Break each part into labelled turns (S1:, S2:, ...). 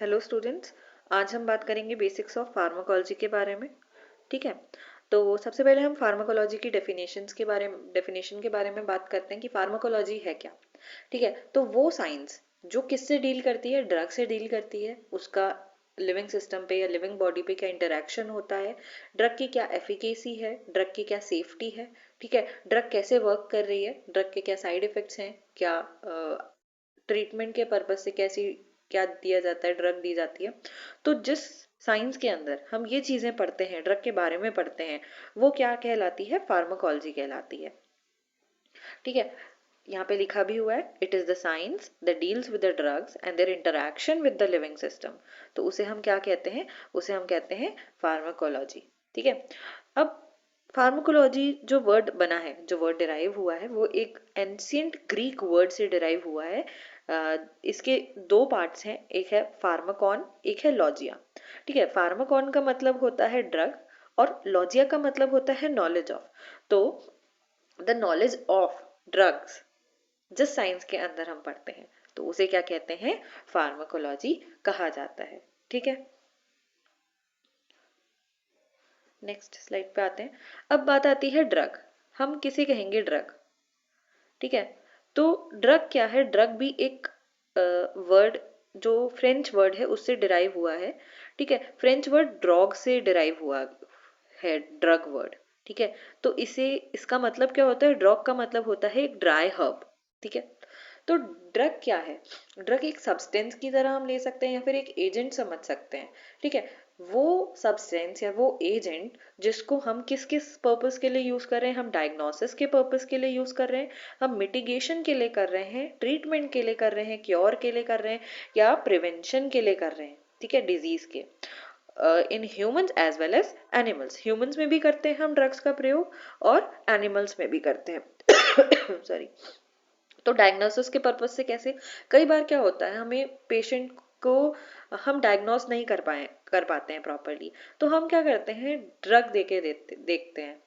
S1: Hello students. आज हम बात करेंगे बेसिक्स ऑफ फार्माकोलॉजी के बारे में। ठीक है, तो सबसे पहले हम फार्माकोलॉजी की डेफिनेशन के बारे में बात करते हैं कि फार्माकोलॉजी है क्या। ठीक है, तो वो साइंस जो किससे डील करती है, ड्रग से डील करती है, उसका लिविंग सिस्टम पे या लिविंग बॉडी पे क्या इंटरेक्शन होता है, ड्रग की क्या एफिकेसी है, ड्रग की क्या सेफ्टी है, ठीक है, ड्रग कैसे वर्क कर रही है, ड्रग के क्या साइड इफेक्ट्स हैं, क्या ट्रीटमेंट के पर्पज से कैसी क्या दिया जाता है, ड्रग दी जाती है। तो जिस साइंस के अंदर हम ये चीजें पढ़ते हैं, ड्रग के बारे में पढ़ते हैं, वो क्या कहलाती है, फार्माकोलॉजी कहलाती है। ठीक है, यहाँ पे लिखा भी हुआ है, it is the science that deals with the drugs and their interaction with the living system. तो उसे हम क्या कहते हैं, उसे हम कहते हैं फार्माकोलॉजी। ठीक है, अब फार्माकोलॉजी जो वर्ड बना है, जो वर्ड डिराइव हुआ है, वो एक एंशियंट ग्रीक वर्ड से डिराइव हुआ है। इसके दो पार्ट्स हैं, एक है फार्माकॉन, एक है लॉजिया। ठीक है, फार्माकॉन का मतलब होता है ड्रग और लॉजिया का मतलब होता है नॉलेज ऑफ। तो द नॉलेज ऑफ ड्रग्स जिस साइंस के अंदर हम पढ़ते हैं, तो उसे क्या कहते हैं, फार्माकोलॉजी कहा जाता है। ठीक है, नेक्स्ट स्लाइड पे आते हैं। अब बात आती है ड्रग, हम किसे कहेंगे ड्रग। ठीक है, तो ड्रग क्या है, ड्रग भी एक वर्ड जो फ्रेंच वर्ड है उससे डिराइव हुआ है। ठीक है, फ्रेंच वर्ड ड्रॉग से डिराइव हुआ है ड्रग वर्ड। ठीक है, तो इसे इसका मतलब क्या होता है, ड्रग का मतलब होता है एक ड्राई हर्ब। ठीक है, तो ड्रग क्या है, ड्रग एक सब्सटेंस की तरह हम ले सकते हैं या फिर एक एजेंट समझ सकते हैं। ठीक है, वो सब्सटेंस या वो एजेंट जिसको हम किस किस पर्पस के लिए यूज कर रहे हैं, हम डायग्नोसिस के पर्पस के लिए यूज कर रहे हैं, हम मिटिगेशन के लिए कर रहे हैं, ट्रीटमेंट के लिए कर रहे हैं, क्योर के लिए कर रहे हैं, या प्रिवेंशन के लिए कर रहे हैं। ठीक है, डिजीज के in humans as well as animals, humans में भी करते हैं हम ड्रग्स का प्रयोग और एनिमल्स में भी करते हैं सॉरी। तो डायग्नोसिस के पर्पज से कैसे, कई बार क्या होता है, हमें पेशेंट को हम डायग्नोस नहीं कर पाते हैं प्रॉपरली, तो हम क्या करते हैं, ड्रग देके देखते हैं,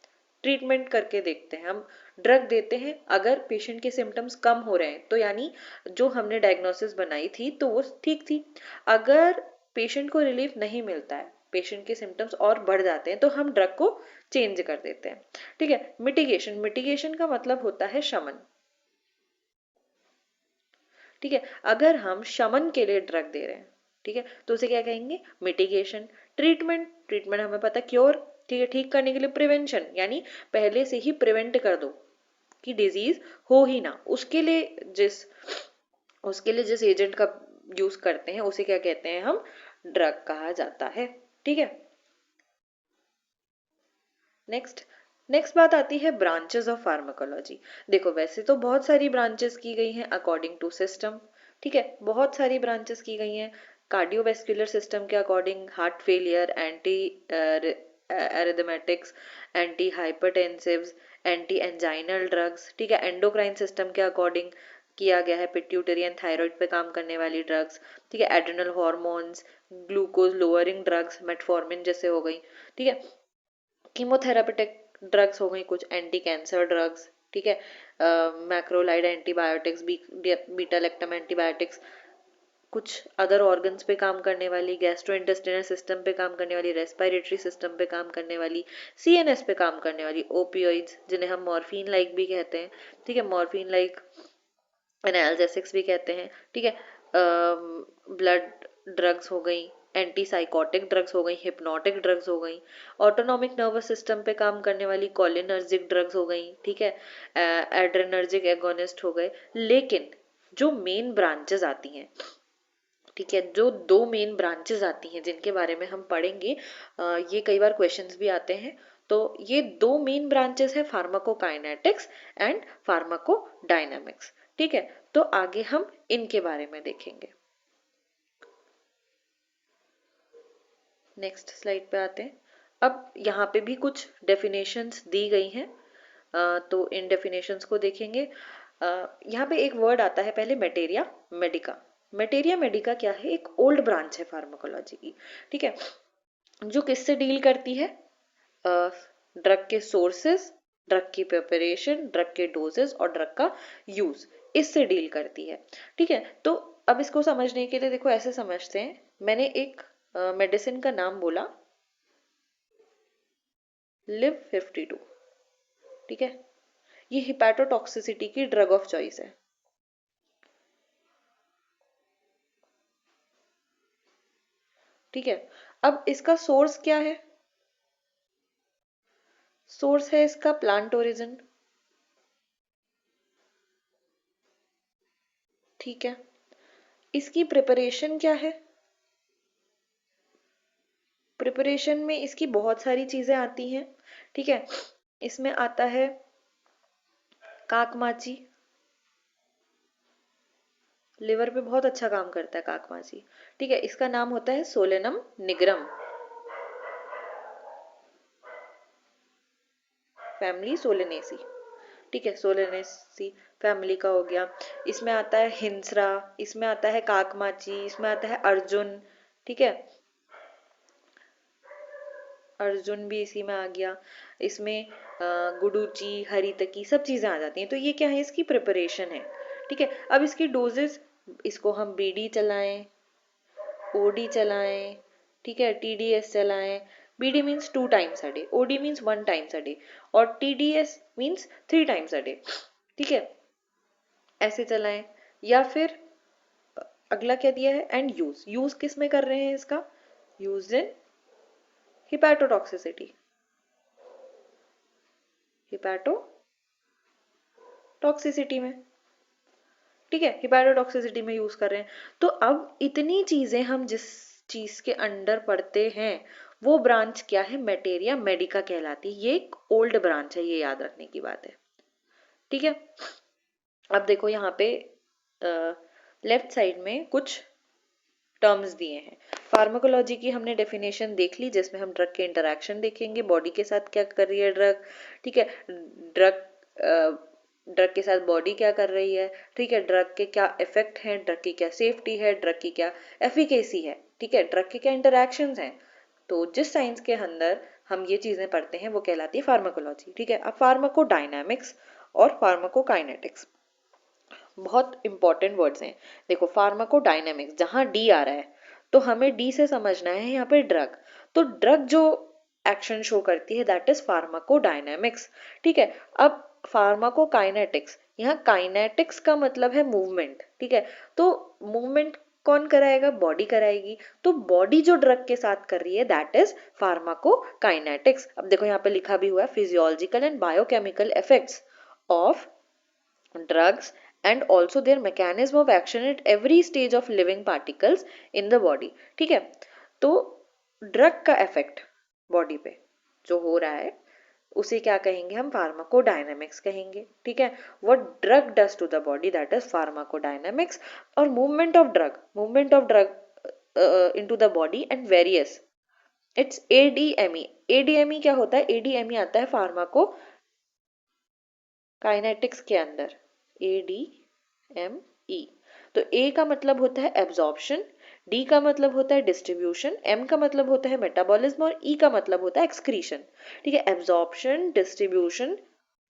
S1: ट्रीटमेंट करके देखते हैं। हम ड्रग देते हैं, अगर पेशेंट के सिम्टम्स कम हो रहे हैं तो यानी जो हमने डायग्नोसिस बनाई थी तो वो ठीक थी। अगर पेशेंट को रिलीफ नहीं मिलता है, पेशेंट के सिम्टम्स और बढ़ जाते हैं, तो हम ड्रग को चेंज कर देते हैं। ठीक है, मिटिगेशन, मिटिगेशन का मतलब होता है शमन। ठीक है, अगर हम शमन के लिए ड्रग दे रहे हैं, ठीक है, तो उसे क्या कहेंगे, मिटिगेशन। ट्रीटमेंट, ट्रीटमेंट हमें पता, क्योर, ठीक है, ठीक करने के लिए प्रिवेंशन, यानी पहले से ही प्रिवेंट कर दो कि डिजीज हो ही ना, उसके लिए जिस एजेंट का यूज करते हैं उसे क्या कहते हैं, हम ड्रग कहा जाता है। ठीक है, नेक्स्ट नेक्स्ट बात आती है ब्रांचेस ऑफ फार्माकोलॉजी। देखो, वैसे तो बहुत सारी ब्रांचेस की गई हैं अकॉर्डिंग टू सिस्टम। ठीक है, बहुत सारी ब्रांचेस की गई हैं कार्डियोवेस्कुलर सिस्टम के according, heart failure, anti arrhythmics, anti hypertensives, anti anginal drugs. ठीक है, एंडोक्राइन सिस्टम के अकॉर्डिंग किया गया है, पिट्यूटरी एंड थायराइड पे काम करने वाली ड्रग्स। ठीक है, adrenal hormones, glucose lowering drugs, metformin जैसे हो गई। ठीक है, कीमोथेरापेटिक ड्रग्स हो गई, कुछ एंटी कैंसर ड्रग्स। ठीक है, macrolide antibiotics, beta lactam antibiotics, कुछ अदर ऑर्गन्स पे काम करने वाली, गैस्ट्रो इंटेस्टिनल सिस्टम पे काम करने वाली, रेस्पिरेटरी सिस्टम पे काम करने वाली, सीएनएस पे काम करने वाली, ओपियोइड्स जिन्हें हम मॉर्फिन लाइक भी कहते हैं। ठीक है, मॉर्फिन लाइक एनाल्जेसिक्स भी कहते हैं। ठीक है, ब्लड ड्रग्स हो गई, एंटी साइकोटिक ड्रग्स हो गई, हिप्नोटिक ड्रग्स हो गई, ऑटोनॉमिक नर्वस सिस्टम पे काम करने वाली कोलिनर्जिक ड्रग्स हो गई। ठीक है, एड्रेनर्जिक एगोनिस्ट हो गए। लेकिन जो मेन ब्रांचेस आती हैं, ठीक है, जो दो मेन ब्रांचेस आती हैं जिनके बारे में हम पढ़ेंगे, ये कई बार क्वेश्चंस भी आते हैं। तो ये दो मेन ब्रांचेस है, फार्माकोकाइनेटिक्स एंड फार्माकोडायनामिक्स। ठीक है, तो आगे हम इनके बारे में देखेंगे। नेक्स्ट स्लाइड पे आते हैं। अब यहाँ पे भी कुछ डेफिनेशंस दी गई हैं, तो इन डेफिनेशंस को देखेंगे। यहाँ पे एक वर्ड आता है पहले, मेटेरिया मेडिका। मेटेरिया मेडिका क्या है, एक ओल्ड ब्रांच है फार्माकोलॉजी की। ठीक है, जो किससे डील करती है, ड्रग के सोर्सेस, ड्रग की प्रिपरेशन, ड्रग के डोजेस और ड्रग का यूज, इससे डील करती है। ठीक है, तो अब इसको समझने के लिए देखो ऐसे समझते हैं, मैंने एक मेडिसिन का नाम बोला, लिव 52, ठीक है, ये हिपैटोटॉक्सिसिटी की ड्रग ऑफ चॉइस है। ठीक है, अब इसका सोर्स क्या है? सोर्स है इसका प्लांट ओरिजिन। ठीक है, इसकी प्रिपरेशन क्या है? प्रिपरेशन में इसकी बहुत सारी चीजें आती हैं। ठीक है, इसमें आता है काकमाची, लिवर पे बहुत अच्छा काम करता है काकमाची। ठीक है, इसका नाम होता है सोलेनम निग्रम, फैमिली सोलेनेसी। ठीक है, सोलेनेसी फैमिली का हो गया। इसमें आता है हिंसरा, इसमें आता है काकमाची, इसमें आता है अर्जुन। ठीक है, अर्जुन भी इसी में आ गया। इसमें गुडूची, हरितकी सब चीजें आ जाती हैं। तो ये क्या है? इसकी प्रिपरेशन है। ठीक है, अब इसकी डोजेस, इसको हम बीडी चलाएं, ओडी चलाएं, ठीक है, टीडीएस चलाएं। BD means 2 times a day, OD means 1 times a day, और TDS means 3 times a day. ठीक है, ऐसे चलाएं। या फिर अगला क्या दिया है? एंड यूज, यूज किस में कर रहे हैं इसका? यूज इन हिपैटोटॉक्सिसिटी, हिपैटोटॉक्सिसिटी में। ठीक है, हिपैटोटॉक्सिसिटी में यूज कर रहे हैं। तो अब इतनी चीजें हम जिस चीज के अंडर पढ़ते हैं वो ब्रांच क्या है? मेटेरिया मेडिका कहलाती है। ये एक ओल्ड ब्रांच है, ये याद रखने की बात है। ठीक है, अब देखो यहाँ पे लेफ्ट साइड में कुछ टर्म्स दिए हैं। फार्माकोलॉजी की हमने डेफिनेशन देख ली, जिसमें हम ड्रग के इंटरेक्शन देखेंगे, बॉडी के साथ क्या कर रही है ड्रग। ठीक है, ड्रग ड्रग के साथ बॉडी क्या कर रही है। ठीक है, ड्रग के क्या इफेक्ट हैं, ड्रग की क्या सेफ्टी है, ड्रग की क्या एफिकेसी है। ठीक है, ड्रग के क्या इंटरेक्शंस हैं। तो जिस साइंस के अंदर हम ये चीजें पढ़ते हैं वो कहलाती है फार्माकोलॉजी। ठीक है, अब फार्माकोडायनामिक्स और फार्माकोकाइनेटिक्स बहुत इंपॉर्टेंट वर्ड्स हैं। देखो, फार्माकोडायनेमिक्स, जहां डी आ रहा है तो हमें डी से समझना है यहाँ पे ड्रग। तो ड्रग जो एक्शन शो करती है दैट इज फार्माकोडायनेमिक्स। ठीक है, अब फार्माकोकाइनेटिक्स, यहाँ काइनेटिक्स का मतलब है मूवमेंट। ठीक है, तो मूवमेंट कौन कराएगा? बॉडी कराएगी। तो बॉडी जो ड्रग के साथ कर रही है दैट इज फार्माकोकाइनेटिक्स। अब देखो यहाँ पे लिखा भी हुआ है physiological and biochemical effects of drugs and also their mechanism of action at every stage of living particles in the body। ठीक है, तो ड्रग का इफेक्ट बॉडी पे जो हो रहा है उसे क्या कहेंगे? हम फार्माकोडायनेमिक्स कहेंगे। ठीक है, what drug does to the body that is pharmacodynamics. और movement of drug into the and various, its ADME. ADME क्या होता है? एडीएमई आता है फार्माको काइनेटिक्स के अंदर, ADME। तो ए का मतलब होता है एब्जॉर्प्शन, डी का मतलब होता है डिस्ट्रीब्यूशन, एम का मतलब होता है मेटाबॉलिज्म, और ई का मतलब होता है एक्सक्रीशन। ठीक है, एब्जॉर्प्शन, डिस्ट्रीब्यूशन,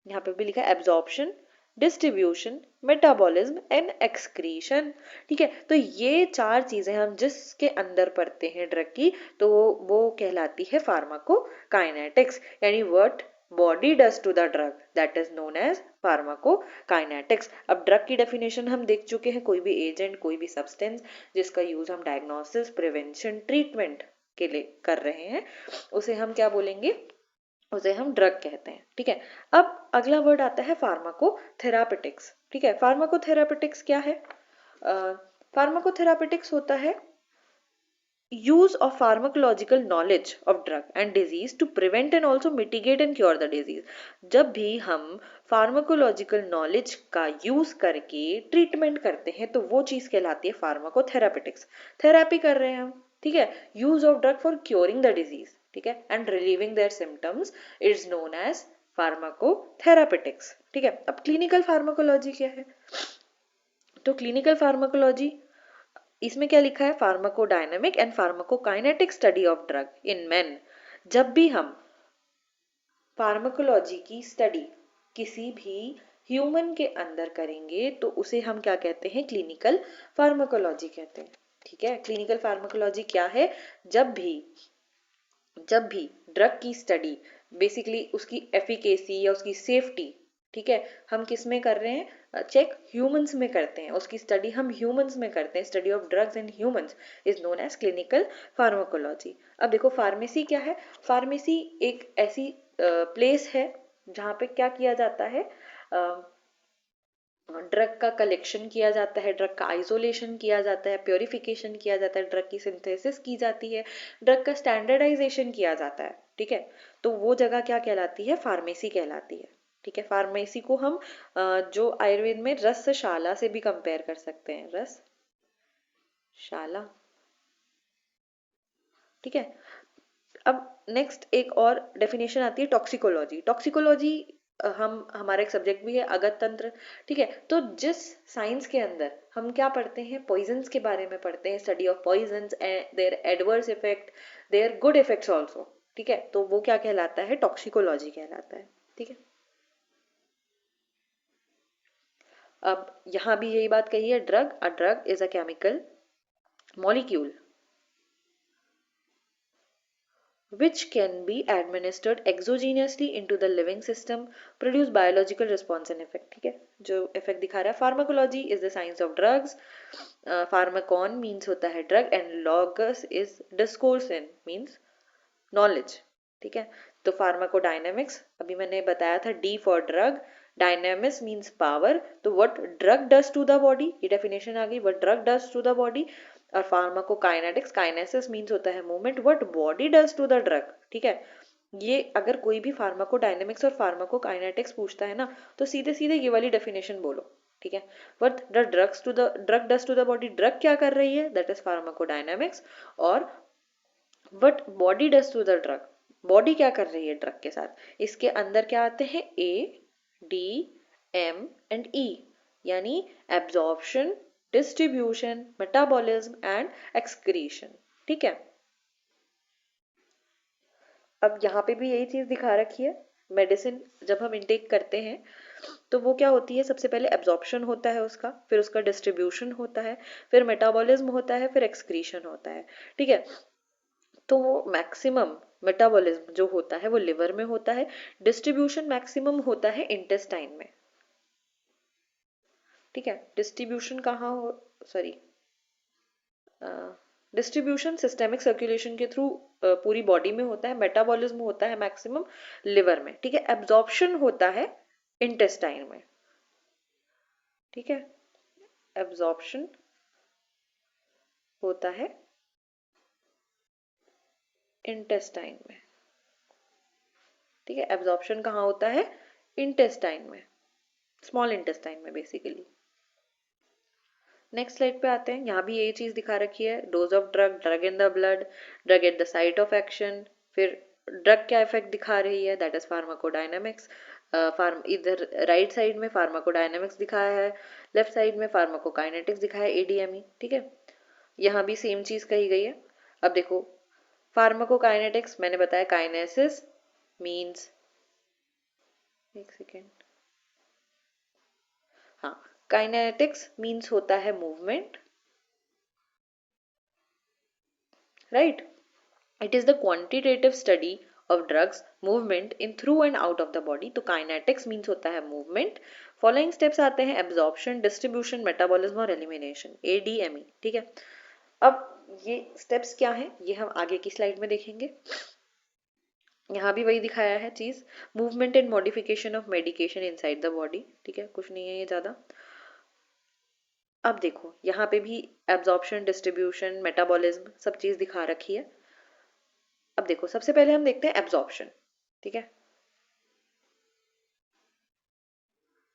S1: यहाँ पे भी लिखा है absorption, distribution, metabolism and excretion. ठीक है, तो ये 4 चीजें हम जिसके अंदर पढ़ते हैं ड्रग की, तो वो कहलाती है फार्माकोकाइनेटिक्स, यानी what body does to the drug that is known as pharmacokinetics. अब ड्रग की डेफिनेशन हम देख चुके हैं, कोई भी एजेंट, कोई भी सब्सटेंस जिसका यूज हम डायग्नोसिस, प्रिवेंशन, ट्रीटमेंट के लिए कर रहे हैं, उसे हम क्या बोलेंगे? उसे हम ड्रग कहते हैं। ठीक है, अब अगला वर्ड आता है फार्माकोथेरापेटिक्स। ठीक है, फार्माकोथेरापेटिक्स क्या है? फार्माकोथेरापेटिक्स होता है use of pharmacological knowledge of drug and disease to prevent and also mitigate and cure the disease। जब भी हम फार्माकोलॉजिकल नॉलेज का यूज करके ट्रीटमेंट करते हैं तो वो चीज कहलाती है फार्माकोथेरापेटिक्स। थेरेपी कर रहे हैं हम। ठीक है, use of drug for curing the disease, ठीक है, and relieving their symptoms is known as pharmacotherapeutics. ठीक है, अब क्लिनिकल फार्माकोलॉजी क्या है? तो क्लिनिकल फार्माकोलॉजी, इसमें क्या लिखा है? Pharmacodynamic and pharmacokinetic study of drug in main. जब भी हम फार्माकोलॉजी की स्टडी किसी भी ह्यूमन के अंदर करेंगे तो उसे हम क्या कहते हैं, क्लिनिकल फार्माकोलॉजी कहते हैं। ठीक है, क्लिनिकल फार्माकोलॉजी क्या है, जब भी ड्रग की स्टडी, बेसिकली उसकी एफिकेसी या उसकी सेफ्टी, ठीक है, हम किस में कर रहे हैं, चेक ह्यूमंस में करते हैं, उसकी स्टडी हम ह्यूमंस में करते हैं, study of drugs in humans is known as clinical pharmacology. अब देखो फार्मेसी क्या है, फार्मेसी एक ऐसी प्लेस है जहाँ पे क्या किया जाता है, ड्रग का कलेक्शन किया जाता है, ड्रग का आइसोलेशन किया जाता है, प्योरिफिकेशन किया जाता है, ड्रग की सिंथेसिस की जाती है, ड्रग का स्टैंडर्डाइजेशन किया जाता है। ठीक है, तो वो जगह क्या कहलाती है, फार्मेसी कहलाती है। ठीक है, फार्मेसी को हम जो आयुर्वेद में रसशाला से भी कंपेयर कर सकते हैं, रसशाला। ठीक है, अब नेक्स्ट एक और डेफिनेशन आती है टॉक्सिकोलॉजी। टॉक्सिकोलॉजी हम हमारा एक सब्जेक्ट भी है, अगत तंत्र। ठीक है, तो जिस साइंस के अंदर हम क्या पढ़ते हैं, पॉइजन्स के बारे में पढ़ते हैं, study of poisons and their adverse effect, their good effects also. ठीक है, तो वो क्या कहलाता है, टॉक्सिकोलॉजी कहलाता है। ठीक है, अब यहाँ भी यही बात कही है, a drug is a chemical molecule which can be administered exogenously into the living system, produce biological response and effect. ठीक है, जो इफेक्ट दिखा रहा है, pharmacology is the science of drugs, pharmacon means होता है drug, and logos is discourse in means knowledge. ठीक है, तो फार्माकोडायनेमिक्स अभी मैंने बताया था, D for drug, dynamics means power, तो what drug does to the body, ये डेफिनेशन आ गई, what drug does to the body. और फार्माकोकाइनेटिक्स, काइनेसिस मीन्स होता है movement, what body does to the drug. ठीक है, ये अगर कोई भी फार्माकोडायनेमिक्स और फार्माकोकाइनेटिक्स पूछता है ना, तो सीधे सीधे ये वाली डेफिनेशन बोलो। ठीक है, what the drug does to the body, drug क्या कर रही है, दैट इज फार्माकोडायनेमिक्स। और what body does to the drug, body क्या कर रही है ड्रग के साथ, इसके अंदर क्या आते हैं, ए, डी, एम एंड ई, यानी absorption, distribution, metabolism and excretion. ठीक है, अब यहाँ पे भी यही चीज दिखा रखी है, मेडिसिन जब हम इनटेक करते हैं तो वो क्या होती है, सबसे पहले एब्जॉर्प्शन होता है उसका, फिर उसका डिस्ट्रीब्यूशन होता है, फिर मेटाबॉलिज्म होता है, फिर एक्सक्रीशन होता है। ठीक है, तो वो मैक्सिमम मेटाबॉलिज्म जो होता है वो लिवर में होता है, डिस्ट्रीब्यूशन मैक्सिमम होता है इंटेस्टाइन में। ठीक है, डिस्ट्रीब्यूशन कहाँ हो, सॉरी, डिस्ट्रीब्यूशन सिस्टेमिक सर्कुलेशन के थ्रू पूरी बॉडी में होता है, मेटाबॉलिज्म होता है मैक्सिमम लिवर में। ठीक है, एब्जॉर्प्शन होता है इंटेस्टाइन में। ठीक है, एब्जॉर्प्शन होता है इंटेस्टाइन में। ठीक है, एब्जॉर्प्शन कहाँ होता है, इंटेस्टाइन में, स्मॉल इंटेस्टाइन में बेसिकली। नेक्स्ट स्लाइड पे आते हैं, यहाँ भी यही चीज दिखा रखी है, dose of drug, drug in the blood, drug at the site of action, फिर ड्रग क्या इफेक्ट दिखा रही है, दैट इज फार्माकोडायनेमिक्स। इधर राइट साइड में फार्माकोडायनेमिक्स दिखाया है, लेफ्ट साइड में फार्माकोकाइनेटिक्स दिखाया है, एडीएमई। ठीक है, यहाँ भी सेम चीज कही गई है। अब देखो फार्माकोकाइनेटिक्स मैंने बताया, काइनेसिस मीन्स, एक सेकेंड, हाँ, काइनेटिक्स मीन्स होता है movement, right, it is the quantitative study of drugs movement in through and out of the body. तो काइनेटिक्स मीन्स होता है मूवमेंट। फॉलोइंग स्टेप्स आते हैं, एब्जॉर्प्शन, डिस्ट्रीब्यूशन, मेटाबॉलिज्म और एलिमिनेशन, एडीएमई। ठीक है, अब ये स्टेप्स क्या हैं ये हम आगे की स्लाइड में देखेंगे। यहाँ भी वही दिखाया है चीज, movement and modification of medication inside the body. ठीक है, कुछ नहीं है ये ज्यादा। अब देखो यहाँ पे भी एब्जॉर्प्शन, डिस्ट्रीब्यूशन, मेटाबॉलिज्म सब चीज दिखा रखी है। अब देखो सबसे पहले हम देखते हैं एब्जॉर्प्शन। ठीक है,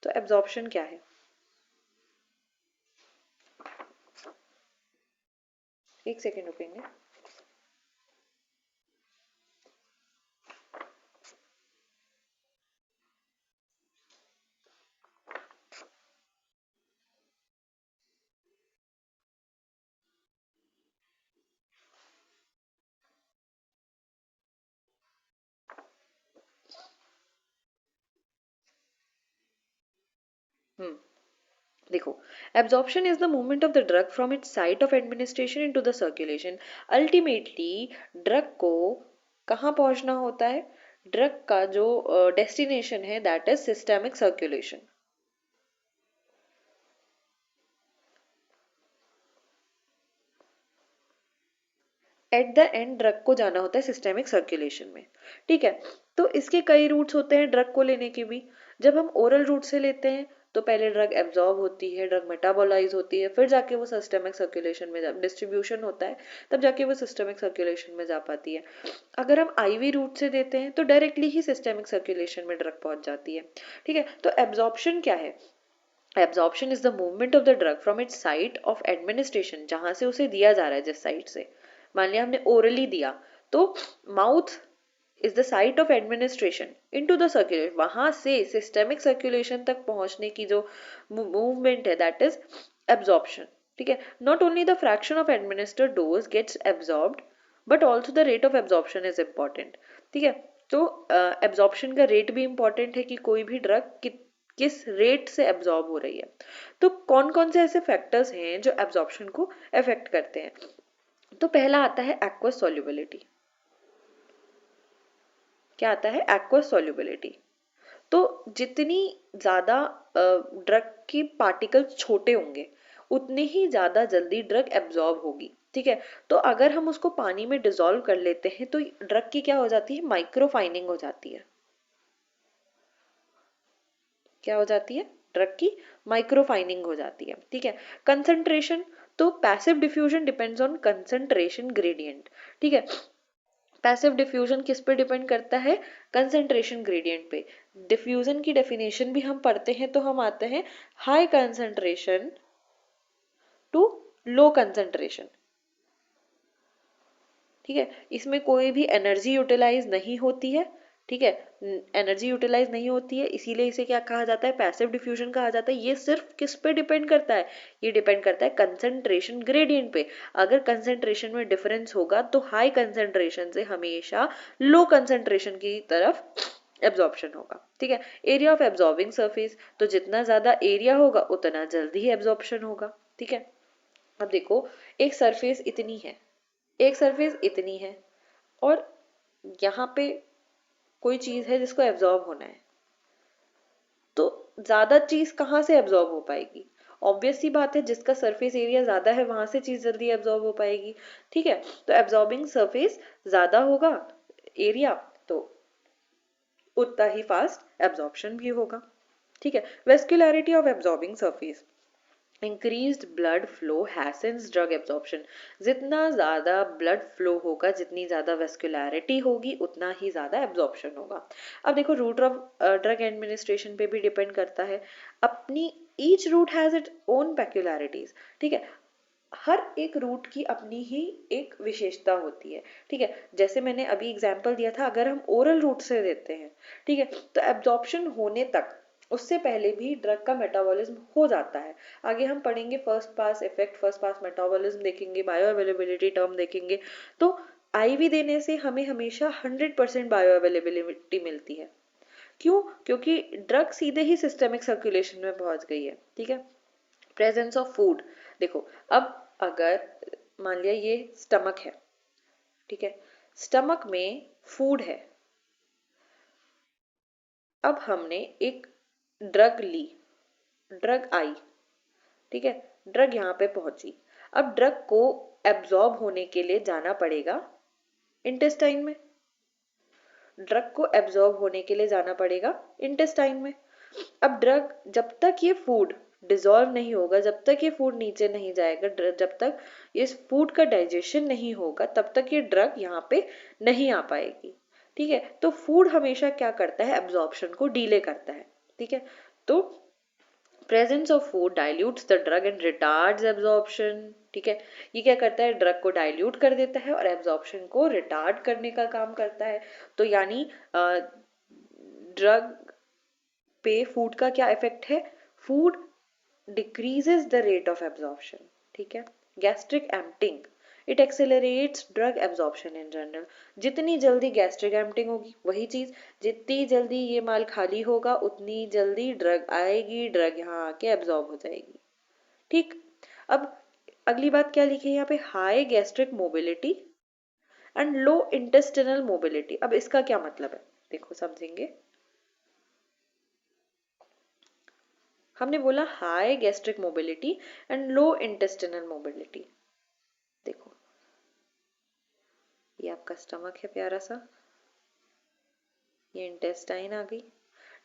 S1: तो एब्जॉर्प्शन क्या है, एक सेकेंड रुकेंगे। हम्म देखो, absorption is the movement of the drug from its site of administration into the circulation. Ultimately drug को कहाँ पहुंचना होता है? ड्रग का जो डेस्टिनेशन है that is systemic circulation. At the end drug को जाना होता है सिस्टेमिक सर्कुलेशन में। ठीक है, तो इसके कई रूट्स होते हैं ड्रग को लेने के भी। जब हम ओरल रूट से लेते हैं तो पहले ड्रग एब्जॉर्ब होती है, ड्रग मेटाबोलाइज होती है, फिर जाके वो सिस्टेमिक सर्कुलेशन में जब डिस्ट्रीब्यूशन होता है तब जाके वो सिस्टेमिक सर्कुलेशन में जा पाती है। अगर हम आईवी रूट से देते हैं तो डायरेक्टली ही सिस्टेमिक सर्कुलेशन में ड्रग पहुंच जाती है। ठीक है, तो एब्जॉर्प्शन क्या है? Absorption is the movement of the drug from its site of administration, जहां से उसे दिया जा रहा है, जिस साइट से। मान लिया हमने ओरली दिया, तो mouth is the site of administration into the circulation, वहां से सिस्टेमिक सर्कुलेशन तक पहुंचने की जो मूवमेंट है दैट इज एब्जॉर्प्शन। ठीक है, not only the fraction of administered dose gets absorbed but also the rate of absorption is important. ठीक है, तो एब्जॉर्प्शन का रेट भी इंपॉर्टेंट है कि कोई भी ड्रग किस रेट से एब्जॉर्ब हो रही है। तो कौन कौन से ऐसे फैक्टर्स हैं जो एब्जॉर्प्शन को अफेक्ट करते हैं? तो पहला आता है एक्वस सॉल्युबिलिटी। क्या आता है? Aqueous solubility. तो जितनी ज्यादा ड्रग की पार्टिकल्स छोटे होंगे उतने ही ज्यादा जल्दी ड्रग एब्जॉर्ब होगी। ठीक है, तो अगर हम उसको पानी में डिसॉल्व कर लेते हैं तो ड्रग की क्या हो जाती है? माइक्रोफाइनिंग हो जाती है। क्या हो जाती है? ड्रग की माइक्रोफाइनिंग हो जाती है। ठीक है, कंसंट्रेशन, तो passive diffusion depends on concentration gradient. ठीक है, पैसिव डिफ्यूजन किस पे डिपेंड करता है? कंसंट्रेशन ग्रेडियंट पे। डिफ्यूजन की डेफिनेशन भी हम पढ़ते हैं तो हम आते हैं high concentration to low concentration. ठीक है, इसमें कोई भी एनर्जी यूटिलाइज नहीं होती है। ठीक है, एनर्जी यूटिलाइज नहीं होती है, इसीलिए इसे क्या कहा जाता है? पैसिव डिफ्यूजन कहा जाता है। ये सिर्फ किस पे डिपेंड करता है? ये डिपेंड करता है कंसंट्रेशन ग्रेडियंट पे। अगर कंसंट्रेशन में डिफरेंस होगा तो हाई कंसंट्रेशन से हमेशा लो कंसंट्रेशन की तरफ एब्जॉर्प्शन होगा। ठीक है, एरिया ऑफ एब्जॉर्बिंग सरफेस, तो जितना ज्यादा एरिया होगा उतना जल्दी ही एब्जॉर्प्शन होगा। ठीक है, अब देखो, एक सरफेस इतनी है, एक सरफेस इतनी है, और यहाँ पे कोई चीज है जिसको एब्जॉर्ब होना है, तो ज्यादा चीज कहाँ से एब्जॉर्ब हो पाएगी? ऑब्वियस सी बात है, जिसका सरफेस एरिया ज्यादा है वहां से चीज जल्दी एब्जॉर्ब हो पाएगी। ठीक है, तो एब्जॉर्बिंग सरफेस ज्यादा होगा एरिया, तो उतना ही फास्ट एब्जॉर्प्शन भी होगा। ठीक है, vascularity of absorbing surface, increased blood flow hastens drug absorption. जितना ज्यादा ब्लड फ्लो होगा, जितनी ज्यादा वेस्कुलरिटी होगी, उतना ही ज्यादा एब्जॉर्प्शन होगा। अब देखो, रूट ऑफ ड्रग एडमिनिस्ट्रेशन पे भी डिपेंड करता है। अपनी each route has it own peculiarities. ठीक है, हर एक रूट की अपनी ही एक विशेषता होती है। ठीक है, जैसे मैंने अभी एग्जांपल दिया था, अगर हम ओरल रूट से देते हैं, ठीक है, तो एब्जॉर्प्शन होने तक उससे पहले भी ड्रग का मेटाबॉलिज्म हो जाता है। आगे हम पढ़ेंगे first pass effect, first pass metabolism देखेंगे, बायो अवेलेबिलिटी टर्म देखेंगे। तो आईवी देने से हमें हमेशा 100% बायो अवेलेबिलिटी मिलती है। क्यों? क्योंकि ड्रग सीधे ही सिस्टेमिक सर्कुलेशन में पहुंच गई है। ठीक है, प्रेजेंस ऑफ फूड, देखो, अब अगर मान लिया ये स्टमक है, ठीक है, स्टमक में फूड है, अब हमने एक ड्रग ली, ड्रग आई, ठीक है, ड्रग यहाँ पे पहुंची। अब ड्रग को एब्जॉर्ब होने के लिए जाना पड़ेगा इंटेस्टाइन में, ड्रग को एब्जॉर्ब होने के लिए जाना पड़ेगा इंटेस्टाइन में। अब ड्रग, जब तक ये फूड डिजॉल्व नहीं होगा, जब तक ये फूड नीचे नहीं जाएगा, जब तक इस फूड का डाइजेशन नहीं होगा, तब तक ये ड्रग यहाँ पे नहीं आ पाएगी। ठीक है, तो फूड हमेशा क्या करता है? एब्जॉर्प्शन को डीले करता है। ठीक है, तो presence of food dilutes the drug and retards absorption. ठीक है, ये क्या करता है? ड्रग को डाइल्यूट कर देता है और एब्जॉर्प्शन को रिटार्ड करने का काम करता है। तो यानी ड्रग पे फूड का क्या इफेक्ट है? Food decreases the rate of absorption. ठीक है, gastric emptying, it accelerates drug absorption in general. जितनी जल्दी गैस्ट्रिक एम्पटिंग होगी, वही चीज, जितनी जल्दी ये माल खाली होगा उतनी जल्दी ड्रग आएगी, ड्रग यहाँ आके एब्जॉर्ब हो जाएगी। ठीक। अब अगली बात क्या लिखी है यहाँ पे, high gastric mobility and low intestinal mobility. अब इसका क्या मतलब है, देखो समझेंगे। हमने बोला high gastric mobility and low intestinal mobility. देखो ये आपका स्टमक है प्यारा सा, ये इंटेस्टाइन आ गई।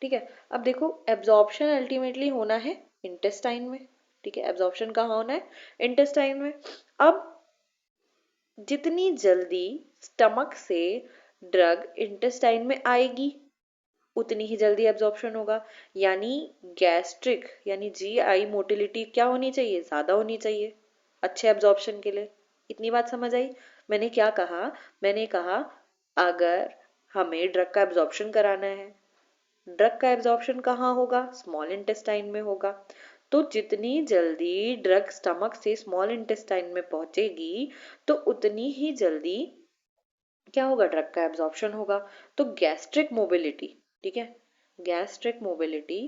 S1: ठीक है, अब देखो एब्जॉर्प्शन अल्टीमेटली होना है इंटेस्टाइन में। ठीक है, एब्जॉर्प्शन कहाँ होना है, इंटेस्टाइन में। अब जितनी जल्दी स्टमक से ड्रग इंटेस्टाइन में आएगी उतनी ही जल्दी एब्जॉर्प्शन होगा, यानी गैस्ट्रिक यानी जीआई मोटिलिटी क्या होनी चाहिए, ज्यादा होनी चाहिए अच्छे एब्जॉर्प्शन के लिए। इतनी बात समझ आई। मैंने क्या कहा, मैंने कहा अगर हमें ड्रग का एब्जॉर्प्शन कराना है, ड्रग का एब्जॉर्प्शन कहाँ होगा, स्मॉल इंटेस्टाइन में होगा। तो जितनी जल्दी ड्रग स्टमक से स्मॉल इंटेस्टाइन में पहुंचेगी तो उतनी ही जल्दी क्या होगा, ड्रग का एब्जॉर्प्शन होगा। तो गैस्ट्रिक मोबिलिटी, ठीक है, गैस्ट्रिक मोबिलिटी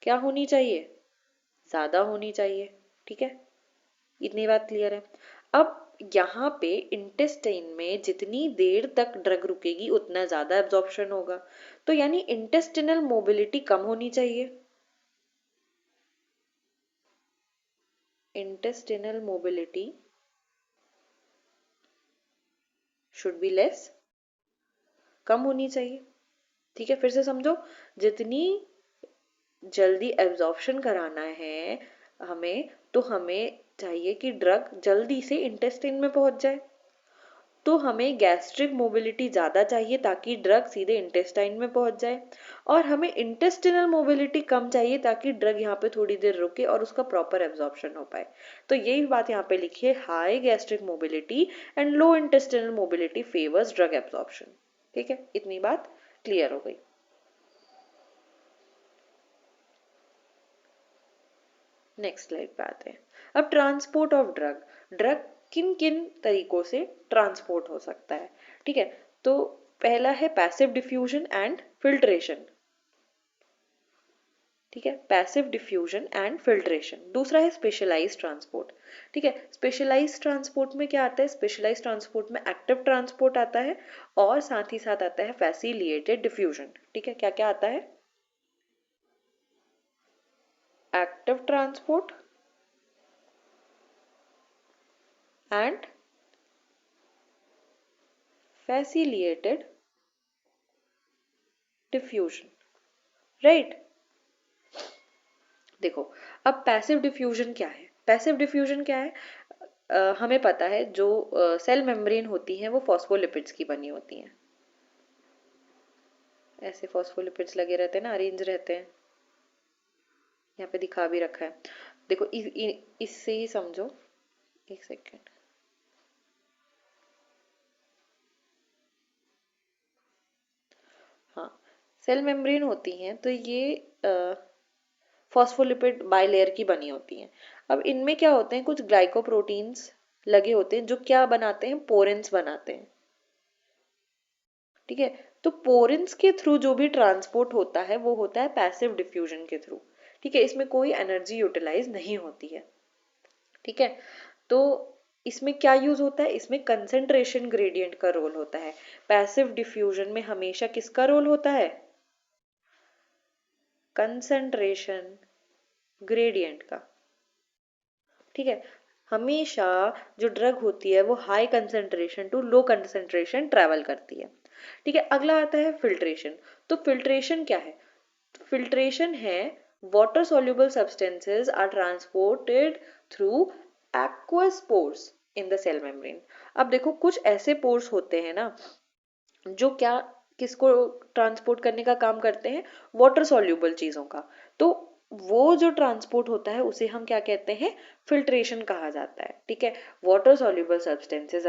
S1: क्या होनी चाहिए, ज्यादा होनी चाहिए। ठीक है, इतनी बात क्लियर है। अब यहाँ पे इंटेस्टाइन में जितनी देर तक ड्रग रुकेगी उतना ज्यादा एब्जॉर्प्शन होगा, तो यानी इंटेस्टिनल मोबिलिटी कम होनी चाहिए, intestinal mobility should be less, कम होनी चाहिए। ठीक है, फिर से समझो, जितनी जल्दी एब्जॉर्प्शन कराना है हमें, तो हमें चाहिए कि ड्रग जल्दी से इंटेस्टाइन में पहुंच जाए, तो हमें गैस्ट्रिक मोबिलिटी ज़्यादा चाहिए ताकि ड्रग सीधे इंटेस्टाइन में पहुंच जाए, और हमें इंटेस्टिनल मोबिलिटी कम चाहिए ताकि ड्रग यहाँ पे थोड़ी देर रुके और उसका प्रॉपर एब्जॉर्प्शन हो पाए। तो यही बात यहाँ पे लिखी है, high gastric mobility and low intestinal mobility favours drug absorption. ठीक है, इतनी बात क्लियर हो गई। नेक्स्ट स्लाइड पे आते हैं। अब ट्रांसपोर्ट ऑफ ड्रग, ड्रग किन किन तरीकों से ट्रांसपोर्ट हो सकता है। ठीक है, तो पहला है पैसिव डिफ्यूजन एंड फिल्ट्रेशन। ठीक है, पैसिव डिफ्यूजन एंड फिल्ट्रेशन। दूसरा है स्पेशलाइज्ड ट्रांसपोर्ट। ठीक है, स्पेशलाइज्ड ट्रांसपोर्ट में क्या आता है, स्पेशलाइज्ड ट्रांसपोर्ट में एक्टिव ट्रांसपोर्ट आता है और साथ ही साथ आता है फैसिलिटेटेड डिफ्यूजन। ठीक है, क्या क्या आता है, active transport and facilitated diffusion, right. देखो, अब पैसिव डिफ्यूजन क्या है, पैसिव डिफ्यूजन क्या है, हमें पता है जो सेल मेम्ब्रेन होती हैं वो फॉस्फोलिपिड्स की बनी होती हैं, ऐसे फॉस्फोलिपिड्स लगे रहते हैं ना, अरेंज रहते हैं, यहाँ पे दिखा भी रखा है। देखो इससे ही समझो, एक सेकेंड, हाँ, सेल मेम्ब्रेन होती हैं तो ये फॉस्फोलिपिड बाइलेयर की बनी होती हैं। अब इनमें क्या होते हैं, कुछ ग्लाइकोप्रोटीन्स लगे होते हैं जो क्या बनाते हैं, पोरेंस बनाते हैं। ठीक है, तो पोरेंस के थ्रू जो भी ट्रांसपोर्ट होता है वो होता है पैसिव डिफ्यूजन के थ्रू। ठीक है, इसमें कोई एनर्जी यूटिलाइज नहीं होती है। ठीक है, तो इसमें क्या यूज होता है, इसमें कंसेंट्रेशन ग्रेडियंट का रोल होता है। पैसिव डिफ्यूजन में हमेशा किसका रोल होता है, कंसेंट्रेशन ग्रेडियंट का। ठीक है, हमेशा जो ड्रग होती है वो high concentration to low concentration travel करती है। ठीक है, अगला आता है फिल्ट्रेशन। तो फिल्ट्रेशन क्या है, फिल्ट्रेशन है water soluble substances are transported through aqueous pores in the cell membrane। अब देखो कुछ ऐसे पोर्स होते हैं ना जो क्या किसको ट्रांसपोर्ट करने का काम करते हैं, वाटर soluble चीजों का। तो वो जो ट्रांसपोर्ट होता है उसे हम क्या कहते हैं, फिल्ट्रेशन कहा जाता है। ठीक है, water soluble substances